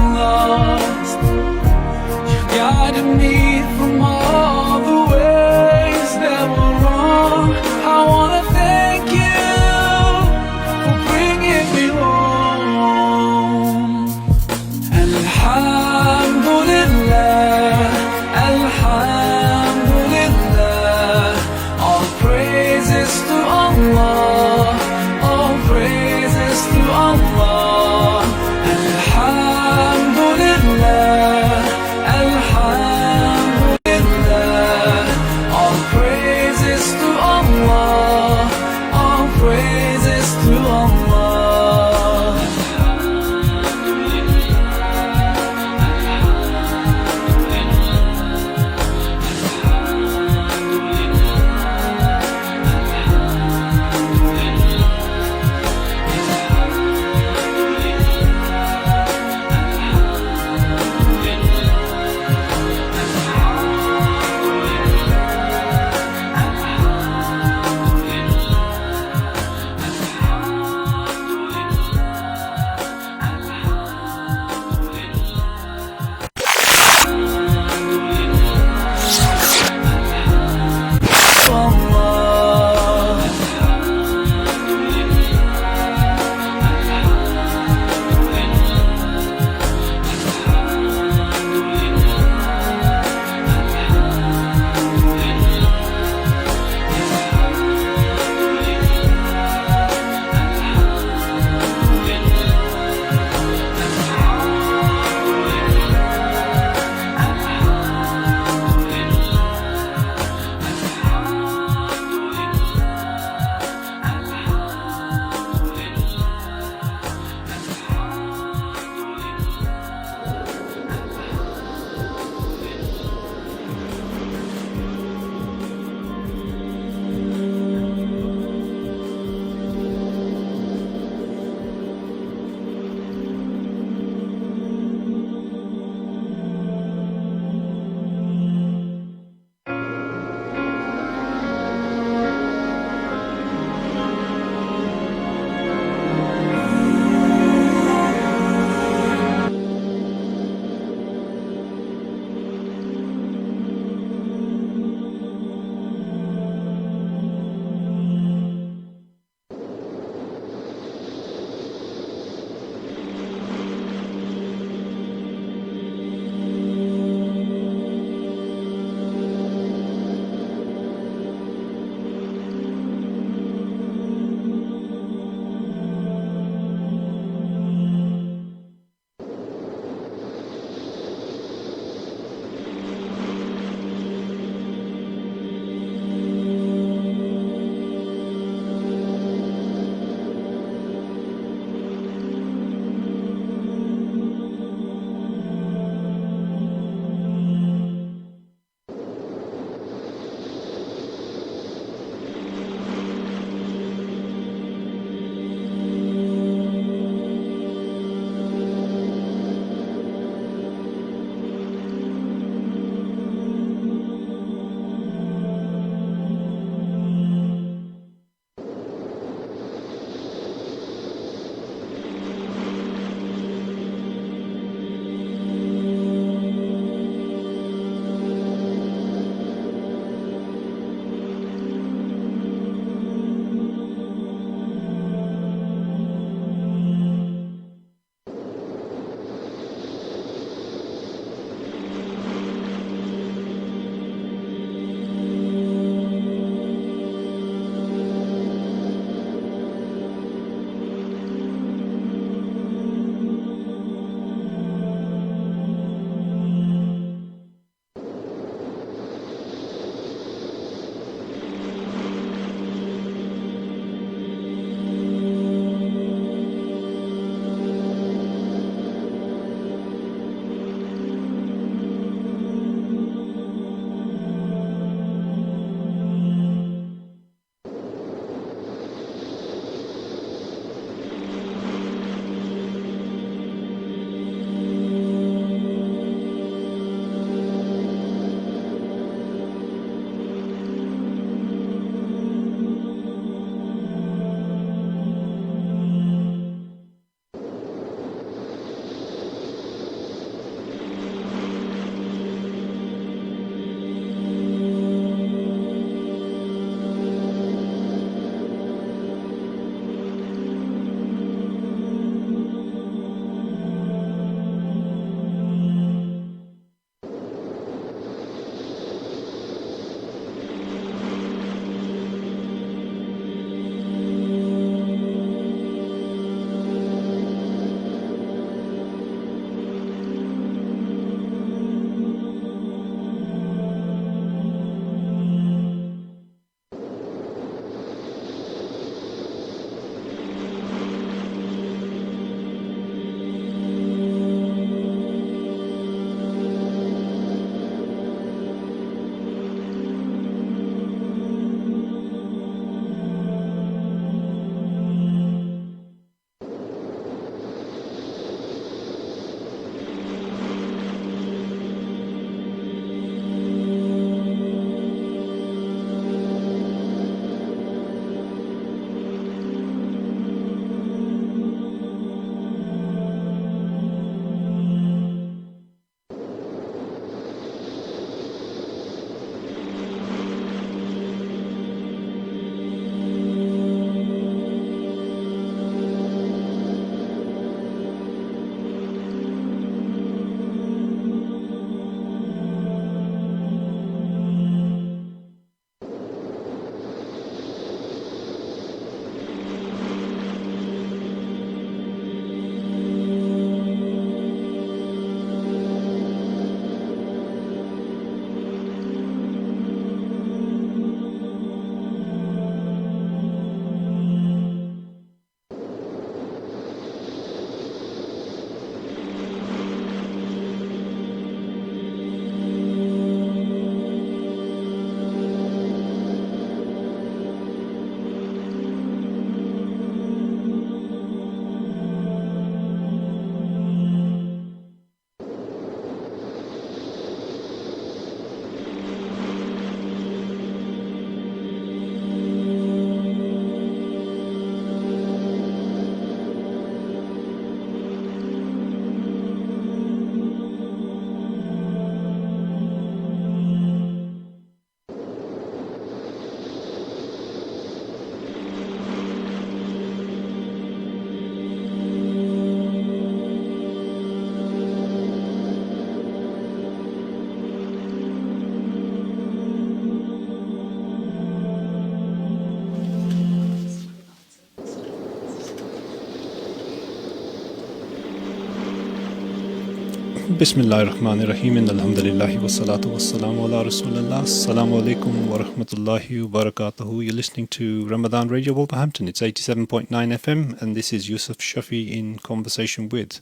Bismillahirrahmanirrahim. Alhamdulillahi wassalatu wassalamu ala rasulillah. Assalamu alaikum wa rahmatullahi wa barakatuhu. You're listening to Ramadan Radio Wolverhampton. It's 87.9 FM, and this is Yusuf Shafi in conversation with.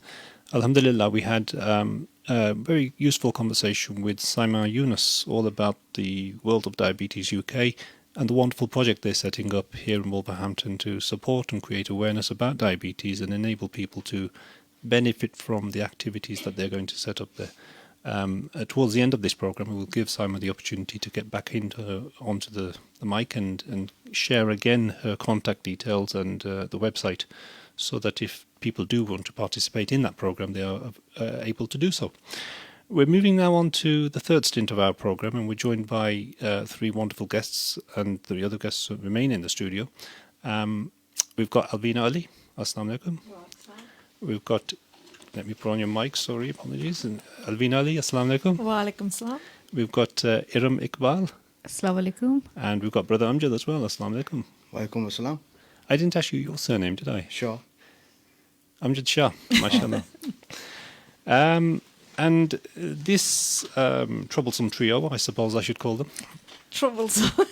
Alhamdulillah, we had a very useful conversation with Saima Yunus all about the World of Diabetes UK and the wonderful project they're setting up here in Wolverhampton to support and create awareness about diabetes and enable people to benefit from the activities that they're going to set up there. Towards the end of this program, we will give Saima the opportunity to get back onto the mic and share again her contact details and the website, so that if people do want to participate in that program, they are able to do so. We're moving now on to the third stint of our program, and we're joined by three wonderful guests, and the other guests remain in the studio. We've got Alvina Ali. Assalamu alaikum. We've got, let me put on your mic, sorry, apologies. And Alvina Ali, assalamu alaikum. Wa alaikum salam. We've got Iram Iqbal. Assalamu alaikum. And we've got Brother Amjad as well, assalamu alaikum. Wa alaikum assalam. I didn't ask you your surname, did I? Sure. Amjad Shah, mashallah. And this troublesome trio, I suppose I should call them. Troublesome.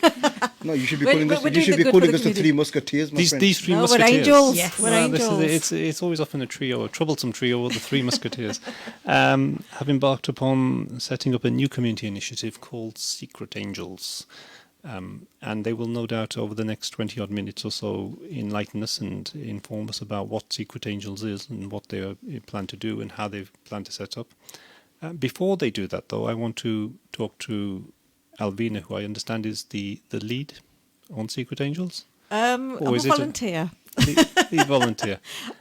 No, you should be We're calling us. doing You should the be good calling for the us the community. Three Musketeers, my friend. These three No, we're musketeers. angels. Yes. We're Well, angels. it's always often a trio, a troublesome trio, or the three musketeers. Have embarked upon setting up a new community initiative called Secret Angels. And they will no doubt over the next 20 odd minutes or so enlighten us and inform us about what Secret Angels is and what they plan to do and how they plan to set up. Before they do that, though, I want to talk to Alvina, who I understand is the lead on Secret Angels. I'm a volunteer. The volunteer.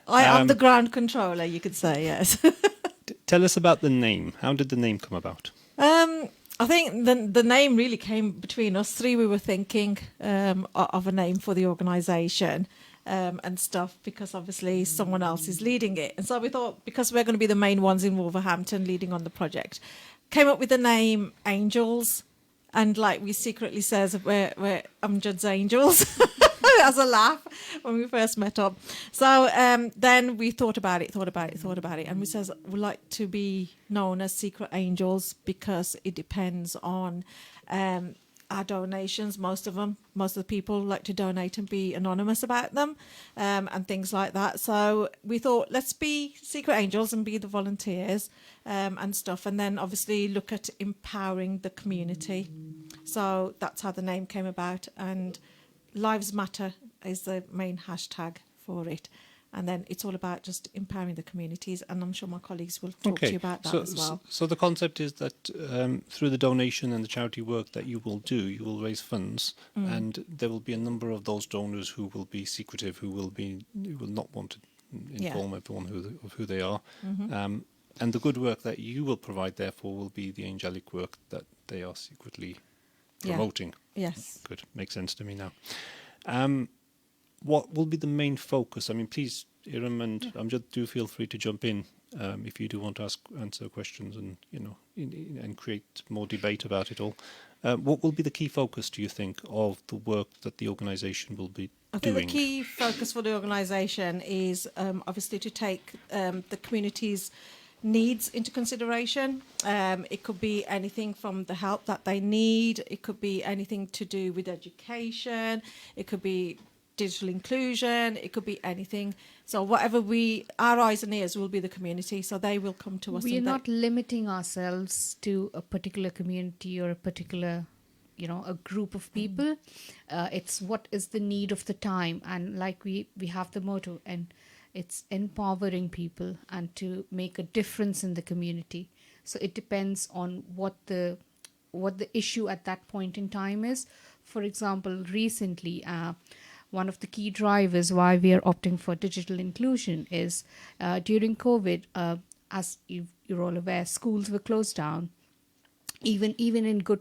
I am the ground controller, you could say, yes. Tell us about the name. How did the name come about? I think the name really came between us three. We were thinking of a name for the organisation and stuff, because obviously someone else is leading it. And so we thought, because we're going to be the main ones in Wolverhampton leading on the project, came up with the name Angels. And like we secretly says, we're Amjad's Angels. As a laugh when we first met up. So then we thought about it. And we says we'd like to be known as Secret Angels because it depends on our donations. Most of the people like to donate and be anonymous about them and things like that. So we thought, let's be Secret Angels and be the volunteers and stuff. And then obviously look at empowering the community. So that's how the name came about. And Lives Matter is the main hashtag for it. And then it's all about just empowering the communities. And I'm sure my colleagues will talk to you about that as well. So the concept is that through the donation and the charity work that you will do, you will raise funds. And there will be a number of those donors who will be secretive, who will not want to inform everyone of who they are. And the good work that you will provide, therefore, will be the angelic work that they are secretly promoting. Yes. Good. Makes sense to me now. What will be the main focus? I mean, please, Iram and Amjad, do feel free to jump in if you do want to answer questions and and create more debate about it all. What will be the key focus, do you think, of the work that the organisation will be I doing? think the key focus for the organisation is obviously to take the community's needs into consideration. It could be anything from the help that they need. It could be anything to do with education. It could be digital inclusion. It could be anything. So whatever our eyes and ears will be the community. So they will come to us. We are not limiting ourselves to a particular community or a particular, a group of people. It's what is the need of the time. And like we have the motto, and it's empowering people and to make a difference in the community. So it depends on what the issue at that point in time is. For example, recently, one of the key drivers why we are opting for digital inclusion is during COVID, as you're all aware, schools were closed down. Even in good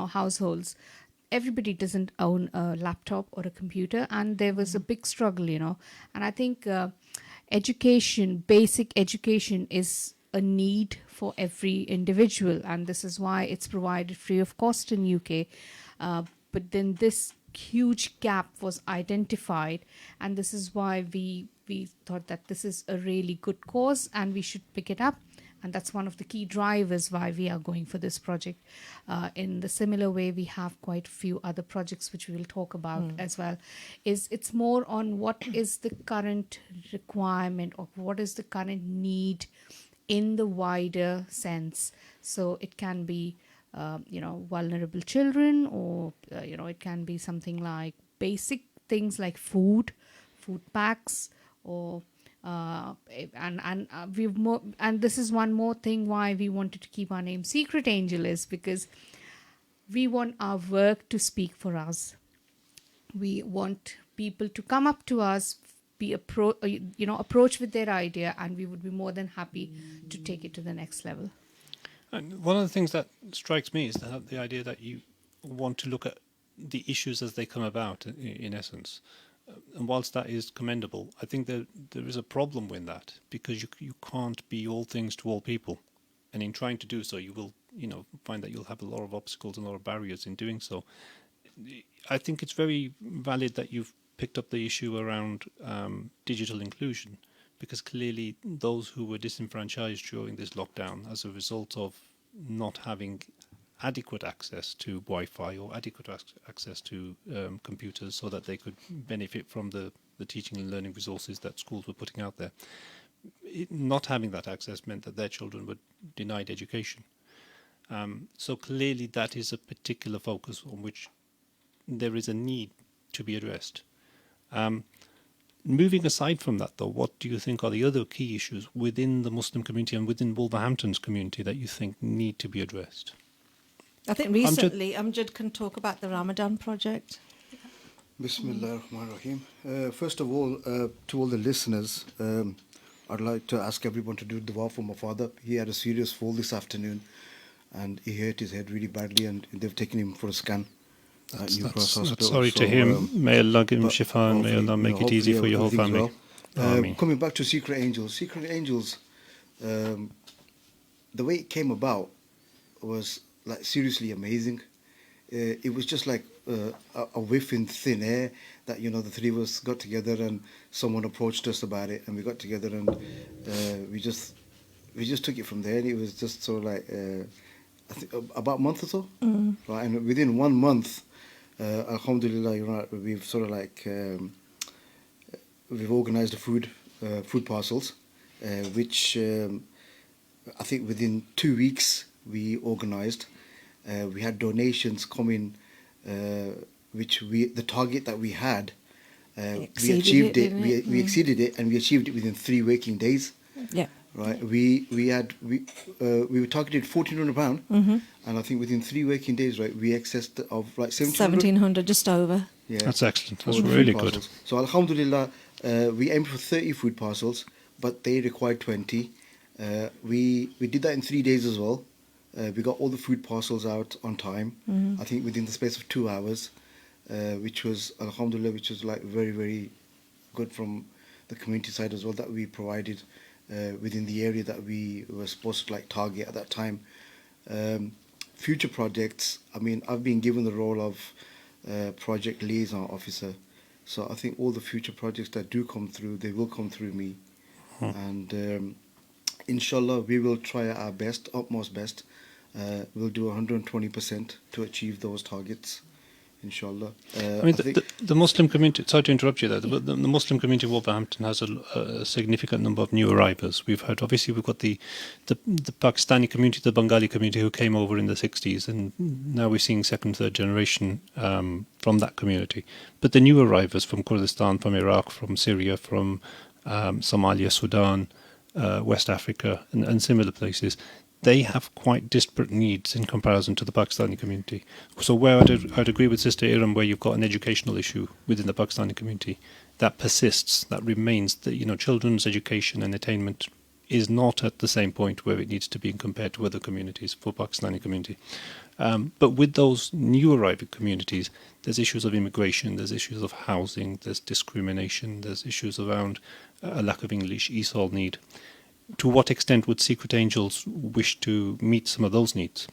households, everybody doesn't own a laptop or a computer, and there was a big struggle, And I think basic education is a need for every individual, and this is why it's provided free of cost in UK. But then this huge gap was identified, and this is why we thought that this is a really good cause and we should pick it up. and that's one of the key drivers why we are going for this project. In the similar way, we have quite a few other projects which we will talk about as well. It's more on what is the current requirement or what is the current need in the wider sense. So it can be vulnerable children, or it can be something like basic things like food packs, or and this is one more thing why we wanted to keep our name Secret Angel, is because we want our work to speak for us. We want people to come up to us, be approach with their idea, and we would be more than happy to take it to the next level. And one of the things that strikes me is the idea that you want to look at the issues as they come about, in essence. And whilst that is commendable, I think there is a problem with that, because you can't be all things to all people. And in trying to do so, you will find that you'll have a lot of obstacles and a lot of barriers in doing so. I think it's very valid that you've picked up the issue around digital inclusion, because clearly those who were disenfranchised during this lockdown as a result of not having adequate access to Wi-Fi or adequate access to computers so that they could benefit from the teaching and learning resources that schools were putting out there. Not having that access meant that their children were denied education. So clearly that is a particular focus on which there is a need to be addressed. Moving aside from that, though, what do you think are the other key issues within the Muslim community and within Wolverhampton's community that you think need to be addressed? I think recently Amjad can talk about the Ramadan project. Bismillah ar-Rahman ar-Rahim. First of all, to all the listeners, I'd like to ask everyone to do dua for my father. He had a serious fall this afternoon and he hurt his head really badly, and they've taken him for a scan at New Cross Hospital. That's sorry to hear. May Allah give him shifa, and may Allah make it easy for your whole family. Coming back to Secret Angels. The way it came about was like seriously amazing. It was just like a whiff in thin air that the three of us got together and someone approached us about it, and we got together and we just took it from there. And it was just sort of like I think about a month or so, right? And within 1 month, alhamdulillah, we've sort of like we've organised the food parcels, which I think within 2 weeks we organised. We had donations come in, which the target that we had, we achieved it. We exceeded it, and we achieved it within 3 working days. Yeah. Right. We were targeted £1,400, and I think within 3 working days, right, we accessed of like 1,700, just over. Yeah. That's excellent. That's really good. So alhamdulillah, we aimed for 30 food parcels, but they required 20. We did that in 3 days as well. We got all the food parcels out on time. I think within the space of 2 hours, which was alhamdulillah, which was like very, very good from the community side as well, that we provided within the area that we were supposed to like target at that time. Future projects, I mean, I've been given the role of project liaison officer, so I think all the future projects that do come through, they will come through me. And inshallah, we will try our best, utmost best. We'll do 120% to achieve those targets, inshallah. I mean, the Muslim community, sorry to interrupt you there, but the Muslim community of Wolverhampton has a significant number of new arrivals. We've got the Pakistani community, the Bengali community who came over in the 60s, and now we're seeing second, third generation from that community. But the new arrivals from Kurdistan, from Iraq, from Syria, from Somalia, Sudan, West Africa and similar places, they have quite disparate needs in comparison to the Pakistani community. So where I'd agree with Sister Iram, where you've got an educational issue within the Pakistani community that persists, that remains, that children's education and attainment is not at the same point where it needs to be compared to other communities for Pakistani community. But with those new arriving communities, there's issues of immigration, there's issues of housing, there's discrimination, there's issues around a lack of English, ESOL need. To what extent would Secret Angels wish to meet some of those needs?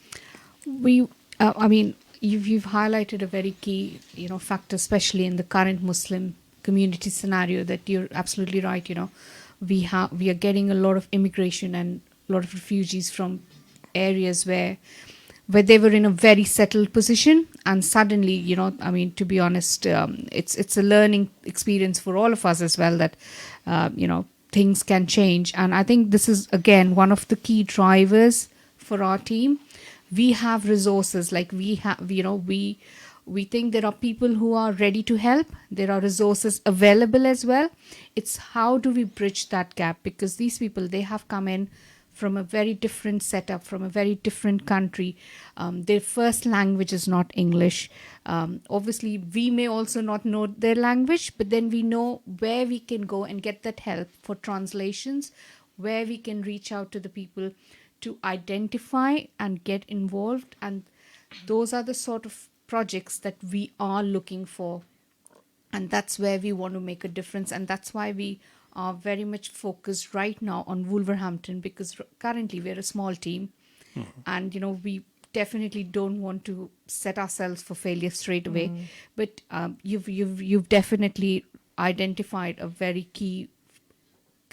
I mean, you've highlighted a very key, factor, especially in the current Muslim community scenario, that you're absolutely right. We are getting a lot of immigration, and a lot of refugees from areas where they were in a very settled position, and suddenly, I mean, to be honest, it's a learning experience for all of us as well, that things can change. And I think this is again one of the key drivers for our team. We have resources, like we think there are people who are ready to help. There are resources available as well. It's how do we bridge that gap, because these people, they have come in from a very different setup, from a very different country. Their first language is not English. Obviously, we may also not know their language, but then we know where we can go and get that help for translations, where we can reach out to the people to identify and get involved. And those are the sort of projects that we are looking for. And that's where we want to make a difference. And that's why we are very much focused right now on Wolverhampton, because currently we're a small team. And we definitely don't want to set ourselves for failure straight away. But you've definitely identified a very key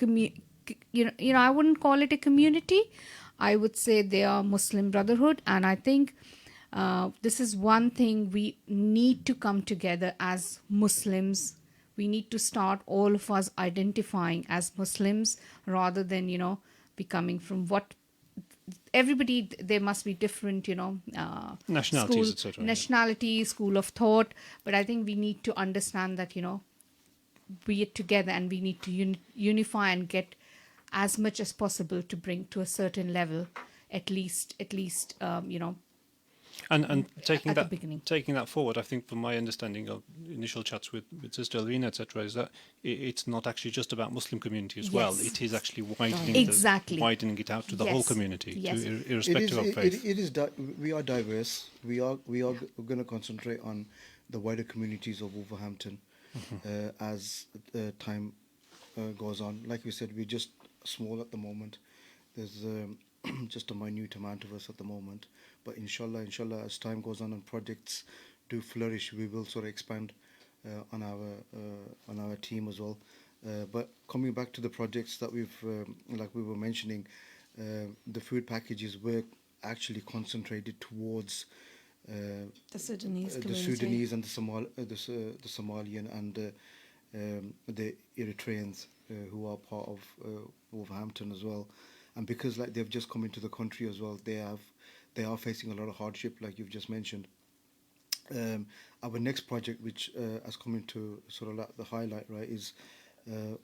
I wouldn't call it a community. I would say they are Muslim Brotherhood. And I think this is one thing we need to come together as Muslims. We need to start all of us identifying as Muslims, rather than becoming from what everybody. There must be different Nationalities, etc. nationality, school of thought, but I think we need to understand that we are together, and we need to unify and get as much as possible to bring to a certain level, at least And taking at the beginning. taking that forward, I think from my understanding of initial chats with Sister Alvina, etc., is that it's not actually just about Muslim community as well. Yes. It is actually widening widening it out to the whole community, Yes. irrespective of faith. We are diverse. We are going to concentrate on the wider communities of Wolverhampton as time goes on. Like we said, we're just small at the moment. There's just a minute amount of us at the moment. But inshallah, as time goes on and projects do flourish, we will sort of expand on our team as well. But coming back to the projects that we've, like we were mentioning, the food packages were actually concentrated towards The Sudanese community. the Sudanese and the Somalian and the Eritreans who are part of Wolverhampton as well. And because like they've just come into the country as well, they are facing a lot of hardship, like you've just mentioned. Our next project, which has come into sort of like the highlight, right, is the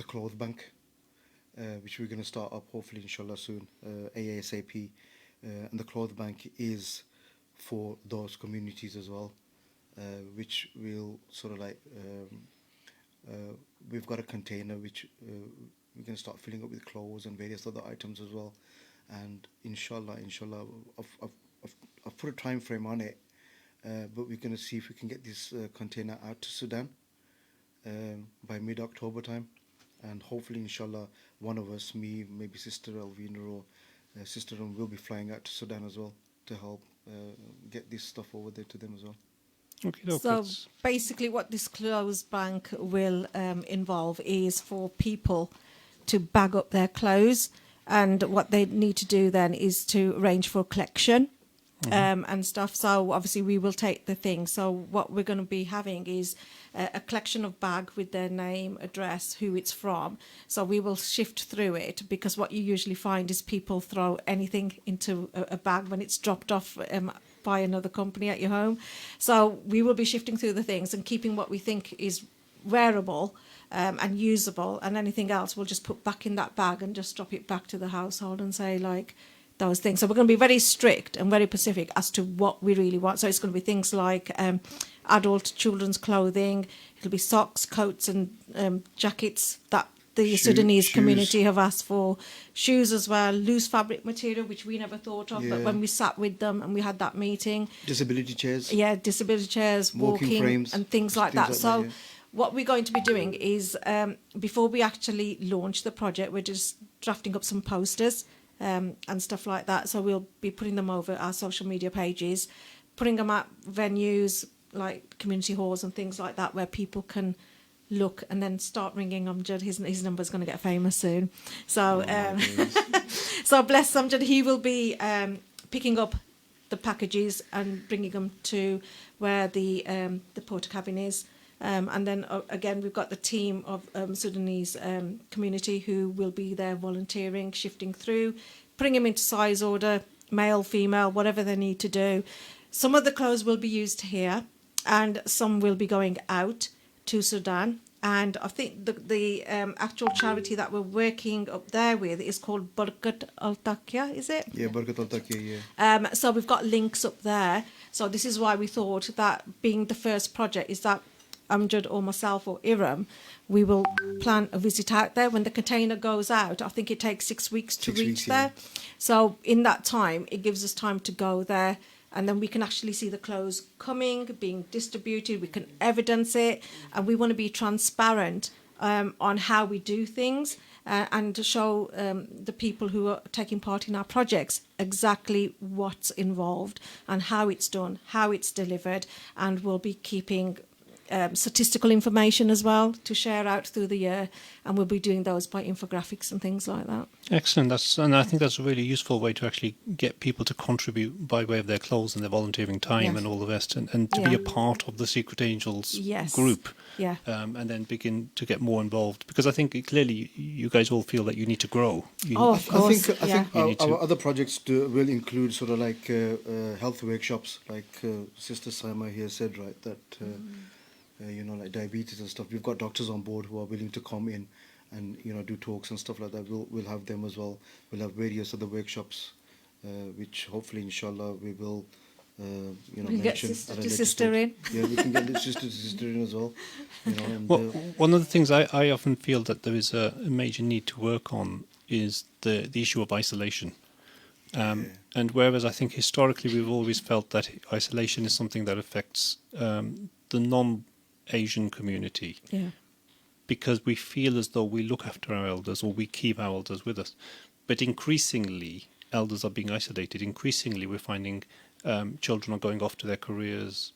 clothes bank, which we're going to start up hopefully inshallah soon, ASAP. And the clothes bank is for those communities as well, which will sort of like we've got a container which we're going to start filling up with clothes and various other items as well. And inshallah, I've put a time frame on it, but we're going to see if we can get this container out to Sudan by mid-October time. And hopefully, inshallah, one of us, me, maybe Sister Alvina or Sister Rum, will be flying out to Sudan as well to help get this stuff over there to them as well. Okay, So basically what this clothes bank will involve is for people to bag up their clothes, and what they need to do then is to arrange for collection and stuff. So obviously we will take the thing. So what we're going to be having is a collection of bag with their name, address, who it's from. So we will shift through it, because what you usually find is people throw anything into a bag when it's dropped off by another company at your home. So we will be shifting through the things and keeping what we think is wearable and usable, and anything else we'll just put back in that bag and just drop it back to the household and say like those things. So we're going to be very strict and very specific as to what we really want. So it's going to be things like adult children's clothing, it'll be socks, coats and jackets that the Sudanese community have asked for, shoes as well, loose fabric material, which we never thought of, but when we sat with them and we had that meeting. Disability chairs. Yeah, disability chairs, walking frames, and things like that. So what we're going to be doing is, before we actually launch the project, we're just drafting up some posters and stuff like that. So we'll be putting them over our social media pages, putting them at venues like community halls and things like that, where people can look and then start ringing Amjad. His number's going to get famous soon. So, so bless Amjad. He will be picking up the packages and bringing them to where the porta cabin is. And then again, we've got the team of Sudanese community who will be there volunteering, shifting through, putting them into size order, male, female, whatever they need to do. Some of the clothes will be used here, and some will be going out to Sudan. And I think the actual charity that we're working up there with is called Barkat Al Takia, is it? Yeah, Barkat Al Takia, yeah. So we've got links up there. So this is why we thought that being the first project is that Amjad or myself or Iram, we will plan a visit out there. When the container goes out, I think it takes 6 weeks to reach there. So in that time, it gives us time to go there, and then we can actually see the clothes coming, being distributed. We can evidence it, and we want to be transparent on how we do things and to show the people who are taking part in our projects exactly what's involved and how it's done, how it's delivered, and we'll be keeping statistical information as well to share out through the year, and we'll be doing those by infographics and things like that. Excellent. And I think that's a really useful way to actually get people to contribute by way of their clothes and their volunteering time and all the rest, and to be a part of the Secret Angels group. Yeah. And then begin to get more involved, because I think clearly you guys all feel that you need to grow. Of course. I think our other projects will include sort of like health workshops, like Sister Saima here said, right, that like diabetes and stuff. We've got doctors on board who are willing to come in and do talks and stuff like that. We'll have them as well. We'll have various other workshops, which hopefully, inshallah, we will. We'll get sister in. Yeah, we can get the sister in as well. One of the things I often feel that there is a major need to work on is the issue of isolation. And whereas I think historically we've always felt that isolation is something that affects the non-Asian community, because we feel as though we look after our elders or we keep our elders with us. But increasingly, elders are being isolated. Increasingly, we're finding children are going off to their careers.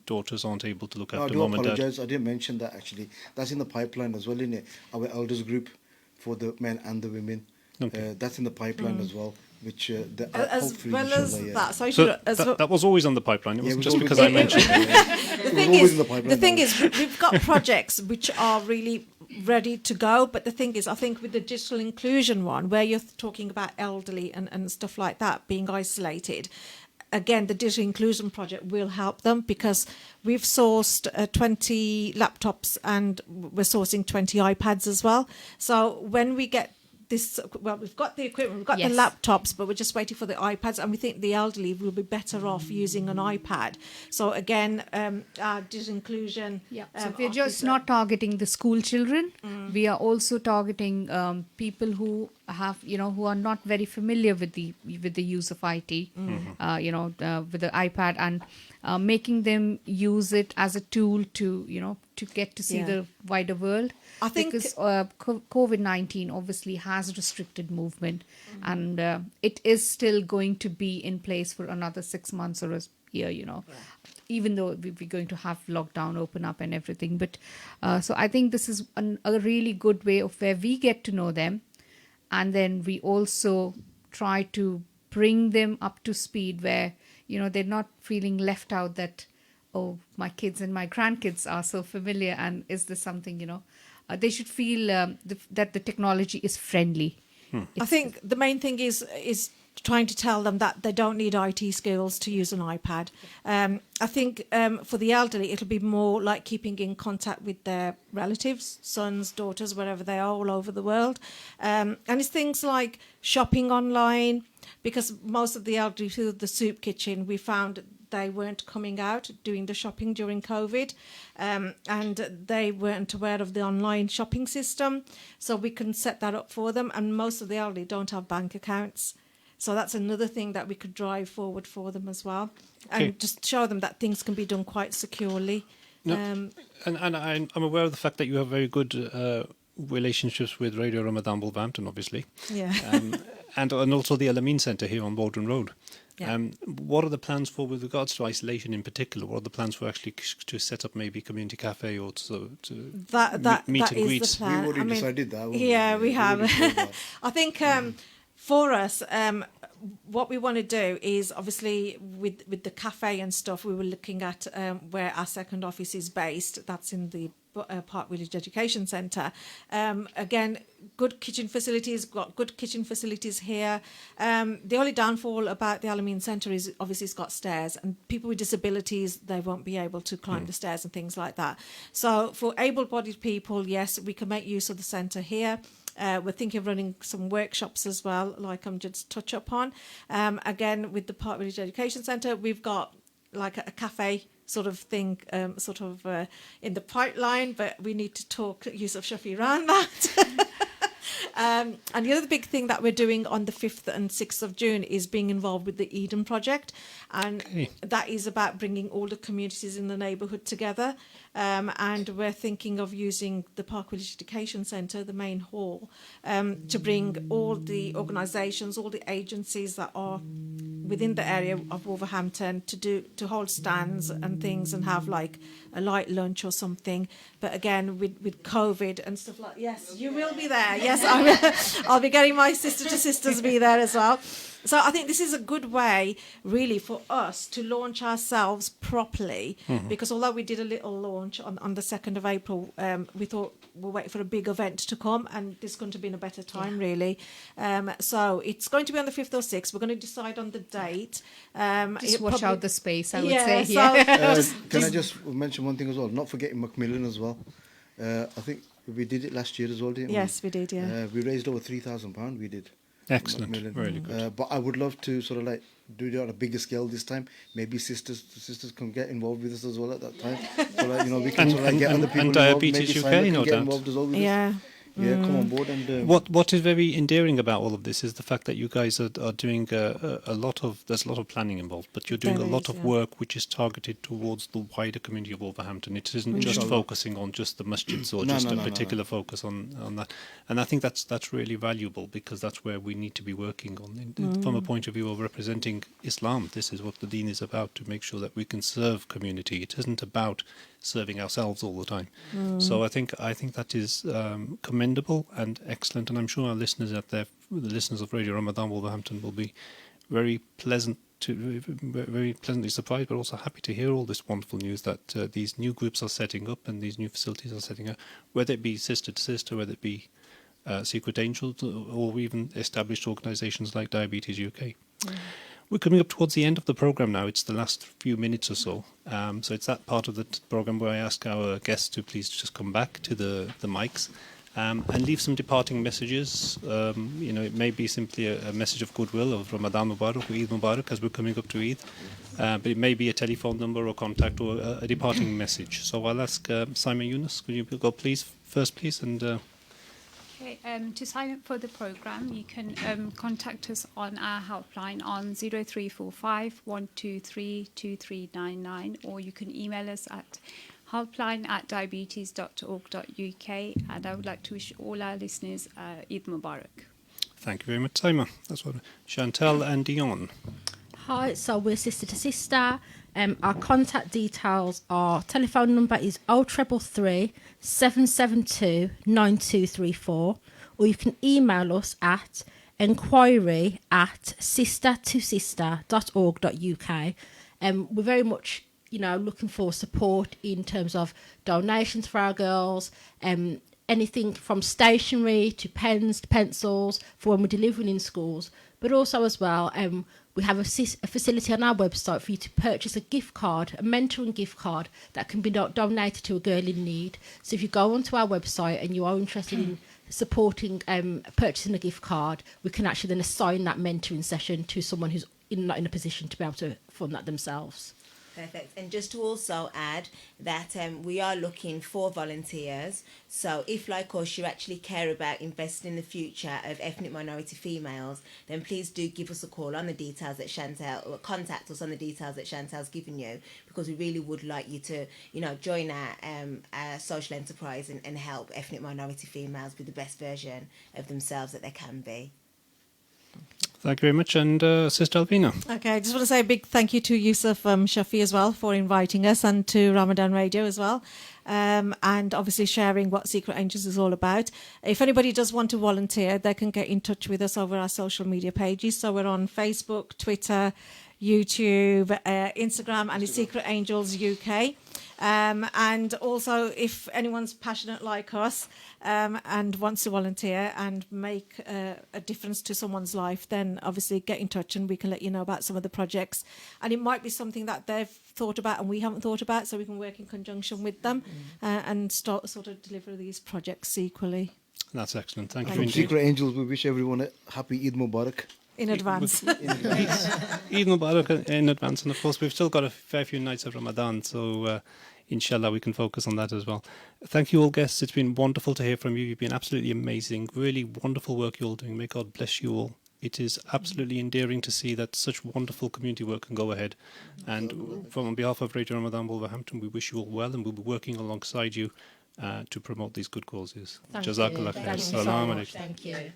Daughters aren't able to look after mom and dad. I didn't mention that actually. That's in the pipeline as well, isn't it? Our elders group for the men and the women. Okay. That's in the pipeline as well. Which as well as that. That was always on the pipeline. It wasn't just because I mentioned it. The thing is, we've got projects which are really ready to go. But the thing is, I think with the digital inclusion one, where you're talking about elderly and stuff like that being isolated, again, the digital inclusion project will help them, because we've sourced 20 laptops and we're sourcing 20 iPads as well. So when we get this, well, we've got the equipment, we've got the laptops, but we're just waiting for the iPads, and we think the elderly will be better off using an iPad. So again, our digital inclusion. So we're just not targeting the school children. We are also targeting people who have, who are not very familiar with the use of IT, with the iPad, and making them use it as a tool to get to see the wider world. I think because COVID-19 obviously has restricted movement, and it is still going to be in place for another 6 months or a year, even though we're going to have lockdown open up and everything. But so I think this is a really good way of where we get to know them, and then we also try to bring them up to speed where they're not feeling left out, that my kids and my grandkids are so familiar, and is this something they should feel that the technology is friendly. I think the main thing is trying to tell them that they don't need IT skills to use an iPad. I think for the elderly, it'll be more like keeping in contact with their relatives, sons, daughters, wherever they are all over the world. And it's things like shopping online, because most of the elderly through the soup kitchen, we found they weren't coming out doing the shopping during COVID, and they weren't aware of the online shopping system. So we can set that up for them. And most of the elderly don't have bank accounts. So that's another thing that we could drive forward for them as well. And just show them that things can be done quite securely. And I'm aware of the fact that you have very good relationships with Radio Ramadan Wolverhampton, obviously. Yeah. And also the Al Amin Centre here on Baldwin Road. Yeah. What are the plans for with regards to isolation in particular? What are the plans for actually to set up maybe community cafe or to meet that and is greets? the plan. We've already decided that, haven't we? Yeah, we We've have. already said that. I think for us, what we want to do is obviously with the cafe and stuff, we were looking at where our second office is based. That's in the Park Village Education Centre. Again, good kitchen facilities, got good kitchen facilities here. The only downfall about the Al-Amin Centre is obviously it's got stairs, and people with disabilities, they won't be able to climb the stairs and things like that. So for able-bodied people, yes, we can make use of the centre here. We're thinking of running some workshops as well, like I'm just touch upon. Again, with the Park Village Education Centre, we've got like a cafe sort of thing, in the pipeline, but we need to talk Yusuf Shafi around that. And the other big thing that we're doing on the 5th and 6th of June is being involved with the Eden Project. And that is about bringing all the communities in the neighbourhood together. And we're thinking of using the Park Village Education Centre, the main hall, to bring all the organisations, all the agencies that are within the area of Wolverhampton to hold stands and things and have like a light lunch or something. But again, with COVID and stuff like, yes, you will be there. Yes, I will. I'll be getting my sister to sisters be there as well. So I think this is a good way, really, for us to launch ourselves properly. Because although we did a little launch on the 2nd of April, we thought we'll wait for a big event to come, and this couldn't have been a better time, really. So it's going to be on the 5th or 6th. We're going to decide on the date. Just watch out the space, I would Yeah, say. so- Yeah. Can I just mention one thing as well? Not forgetting Macmillan as well. I think we did it last year as well, didn't we? Yes, we did, yeah. We raised over £3,000. We did. Excellent, Macmillan. really good. But I would love to sort of like do it on a bigger scale this time. Maybe sisters can get involved with us as well at that time. So like, we can sort of like get other people and involved. Diabetes Maybe UK, Simon can no get doubt. involved as well with us. Yeah. Yeah, come on board and What is very endearing about all of this is the fact that you guys are doing a lot of, there's a lot of planning involved, but you're doing There a lot is, of yeah. work which is targeted towards the wider community of Wolverhampton. It isn't just Inshallah. focusing on just the masjids or No, just no, a no, no, particular focus on that. And I think that's really valuable, because that's where we need to be working on. From a point of view of representing Islam, this is what the deen is about, to make sure that we can serve community. It isn't about serving ourselves all the time. So I think that is commendable and excellent, and I'm sure our listeners out there, the listeners of Radio Ramadan Wolverhampton, will be very pleasantly surprised, but also happy to hear all this wonderful news that these new groups are setting up and these new facilities are setting up, whether it be sister to sister, whether it be Secret Angels, or even established organisations like Diabetes UK. We're coming up towards the end of the programme now. It's the last few minutes or so. So it's that part of the programme where I ask our guests to please just come back to the mics and leave some departing messages. It may be simply a message of goodwill of Ramadan Mubarak or Eid Mubarak as we're coming up to Eid. But it may be a telephone number or contact or a departing message. So I'll ask Simon Yunus, could you go first, please? And Okay, to sign up for the programme, you can contact us on our helpline on 0345 123 2399, or you can email us at helpline@diabetes.org.uk. And I would like to wish all our listeners Eid Mubarak. thank you very much, Simon. That's what Chantal and Dion. Hi, so we're sister to sister. Our contact details are, telephone number is 0333 772 9234, or you can email us at enquiry@sistertosister.org.uk. We're very much, looking for support in terms of donations for our girls, anything from stationery to pens to pencils for when we're delivering in schools, but also as well, we have a facility on our website for you to purchase a gift card, a mentoring gift card that can be donated to a girl in need. So if you go onto our website and you are interested in supporting purchasing a gift card, we can actually then assign that mentoring session to someone who's not in a position to be able to fund that themselves. Perfect. And just to also add that we are looking for volunteers. So if, like us, you actually care about investing in the future of ethnic minority females, then please do give us a call on the details that Chantal, or contact us on the details that Chantal's given you, because we really would like you to, join our social enterprise and help ethnic minority females be the best version of themselves that they can be. Thank you very much. And Sister Alpina. Okay, I just want to say a big thank you to Yusuf Shafi as well for inviting us, and to Ramadan Radio as well, and obviously sharing what Secret Angels is all about. If anybody does want to volunteer, they can get in touch with us over our social media pages. So we're on Facebook, Twitter, YouTube, Instagram, and it's Secret Angels UK. And also, if anyone's passionate like us and wants to volunteer and make a difference to someone's life, then obviously get in touch and we can let you know about some of the projects. And it might be something that they've thought about and we haven't thought about, so we can work in conjunction with them and start sort of deliver these projects equally. That's excellent. Thank you From indeed. Secret Angels, we wish everyone a happy Eid Mubarak. In advance. Eid Mubarak in advance. And of course, we've still got a fair few nights of Ramadan, so inshallah we can focus on that as well. Thank you all guests. It's been wonderful to hear from you. You've been absolutely amazing. Really wonderful work you're all doing. May God bless you all. It is absolutely endearing to see that such wonderful community work can go ahead. And from on behalf of Radio Ramadan Wolverhampton, we wish you all well, and we'll be working alongside you to promote these good causes. Thank Jazakallah you. khair. Thank you so Assalamu much. alaikum. Thank you.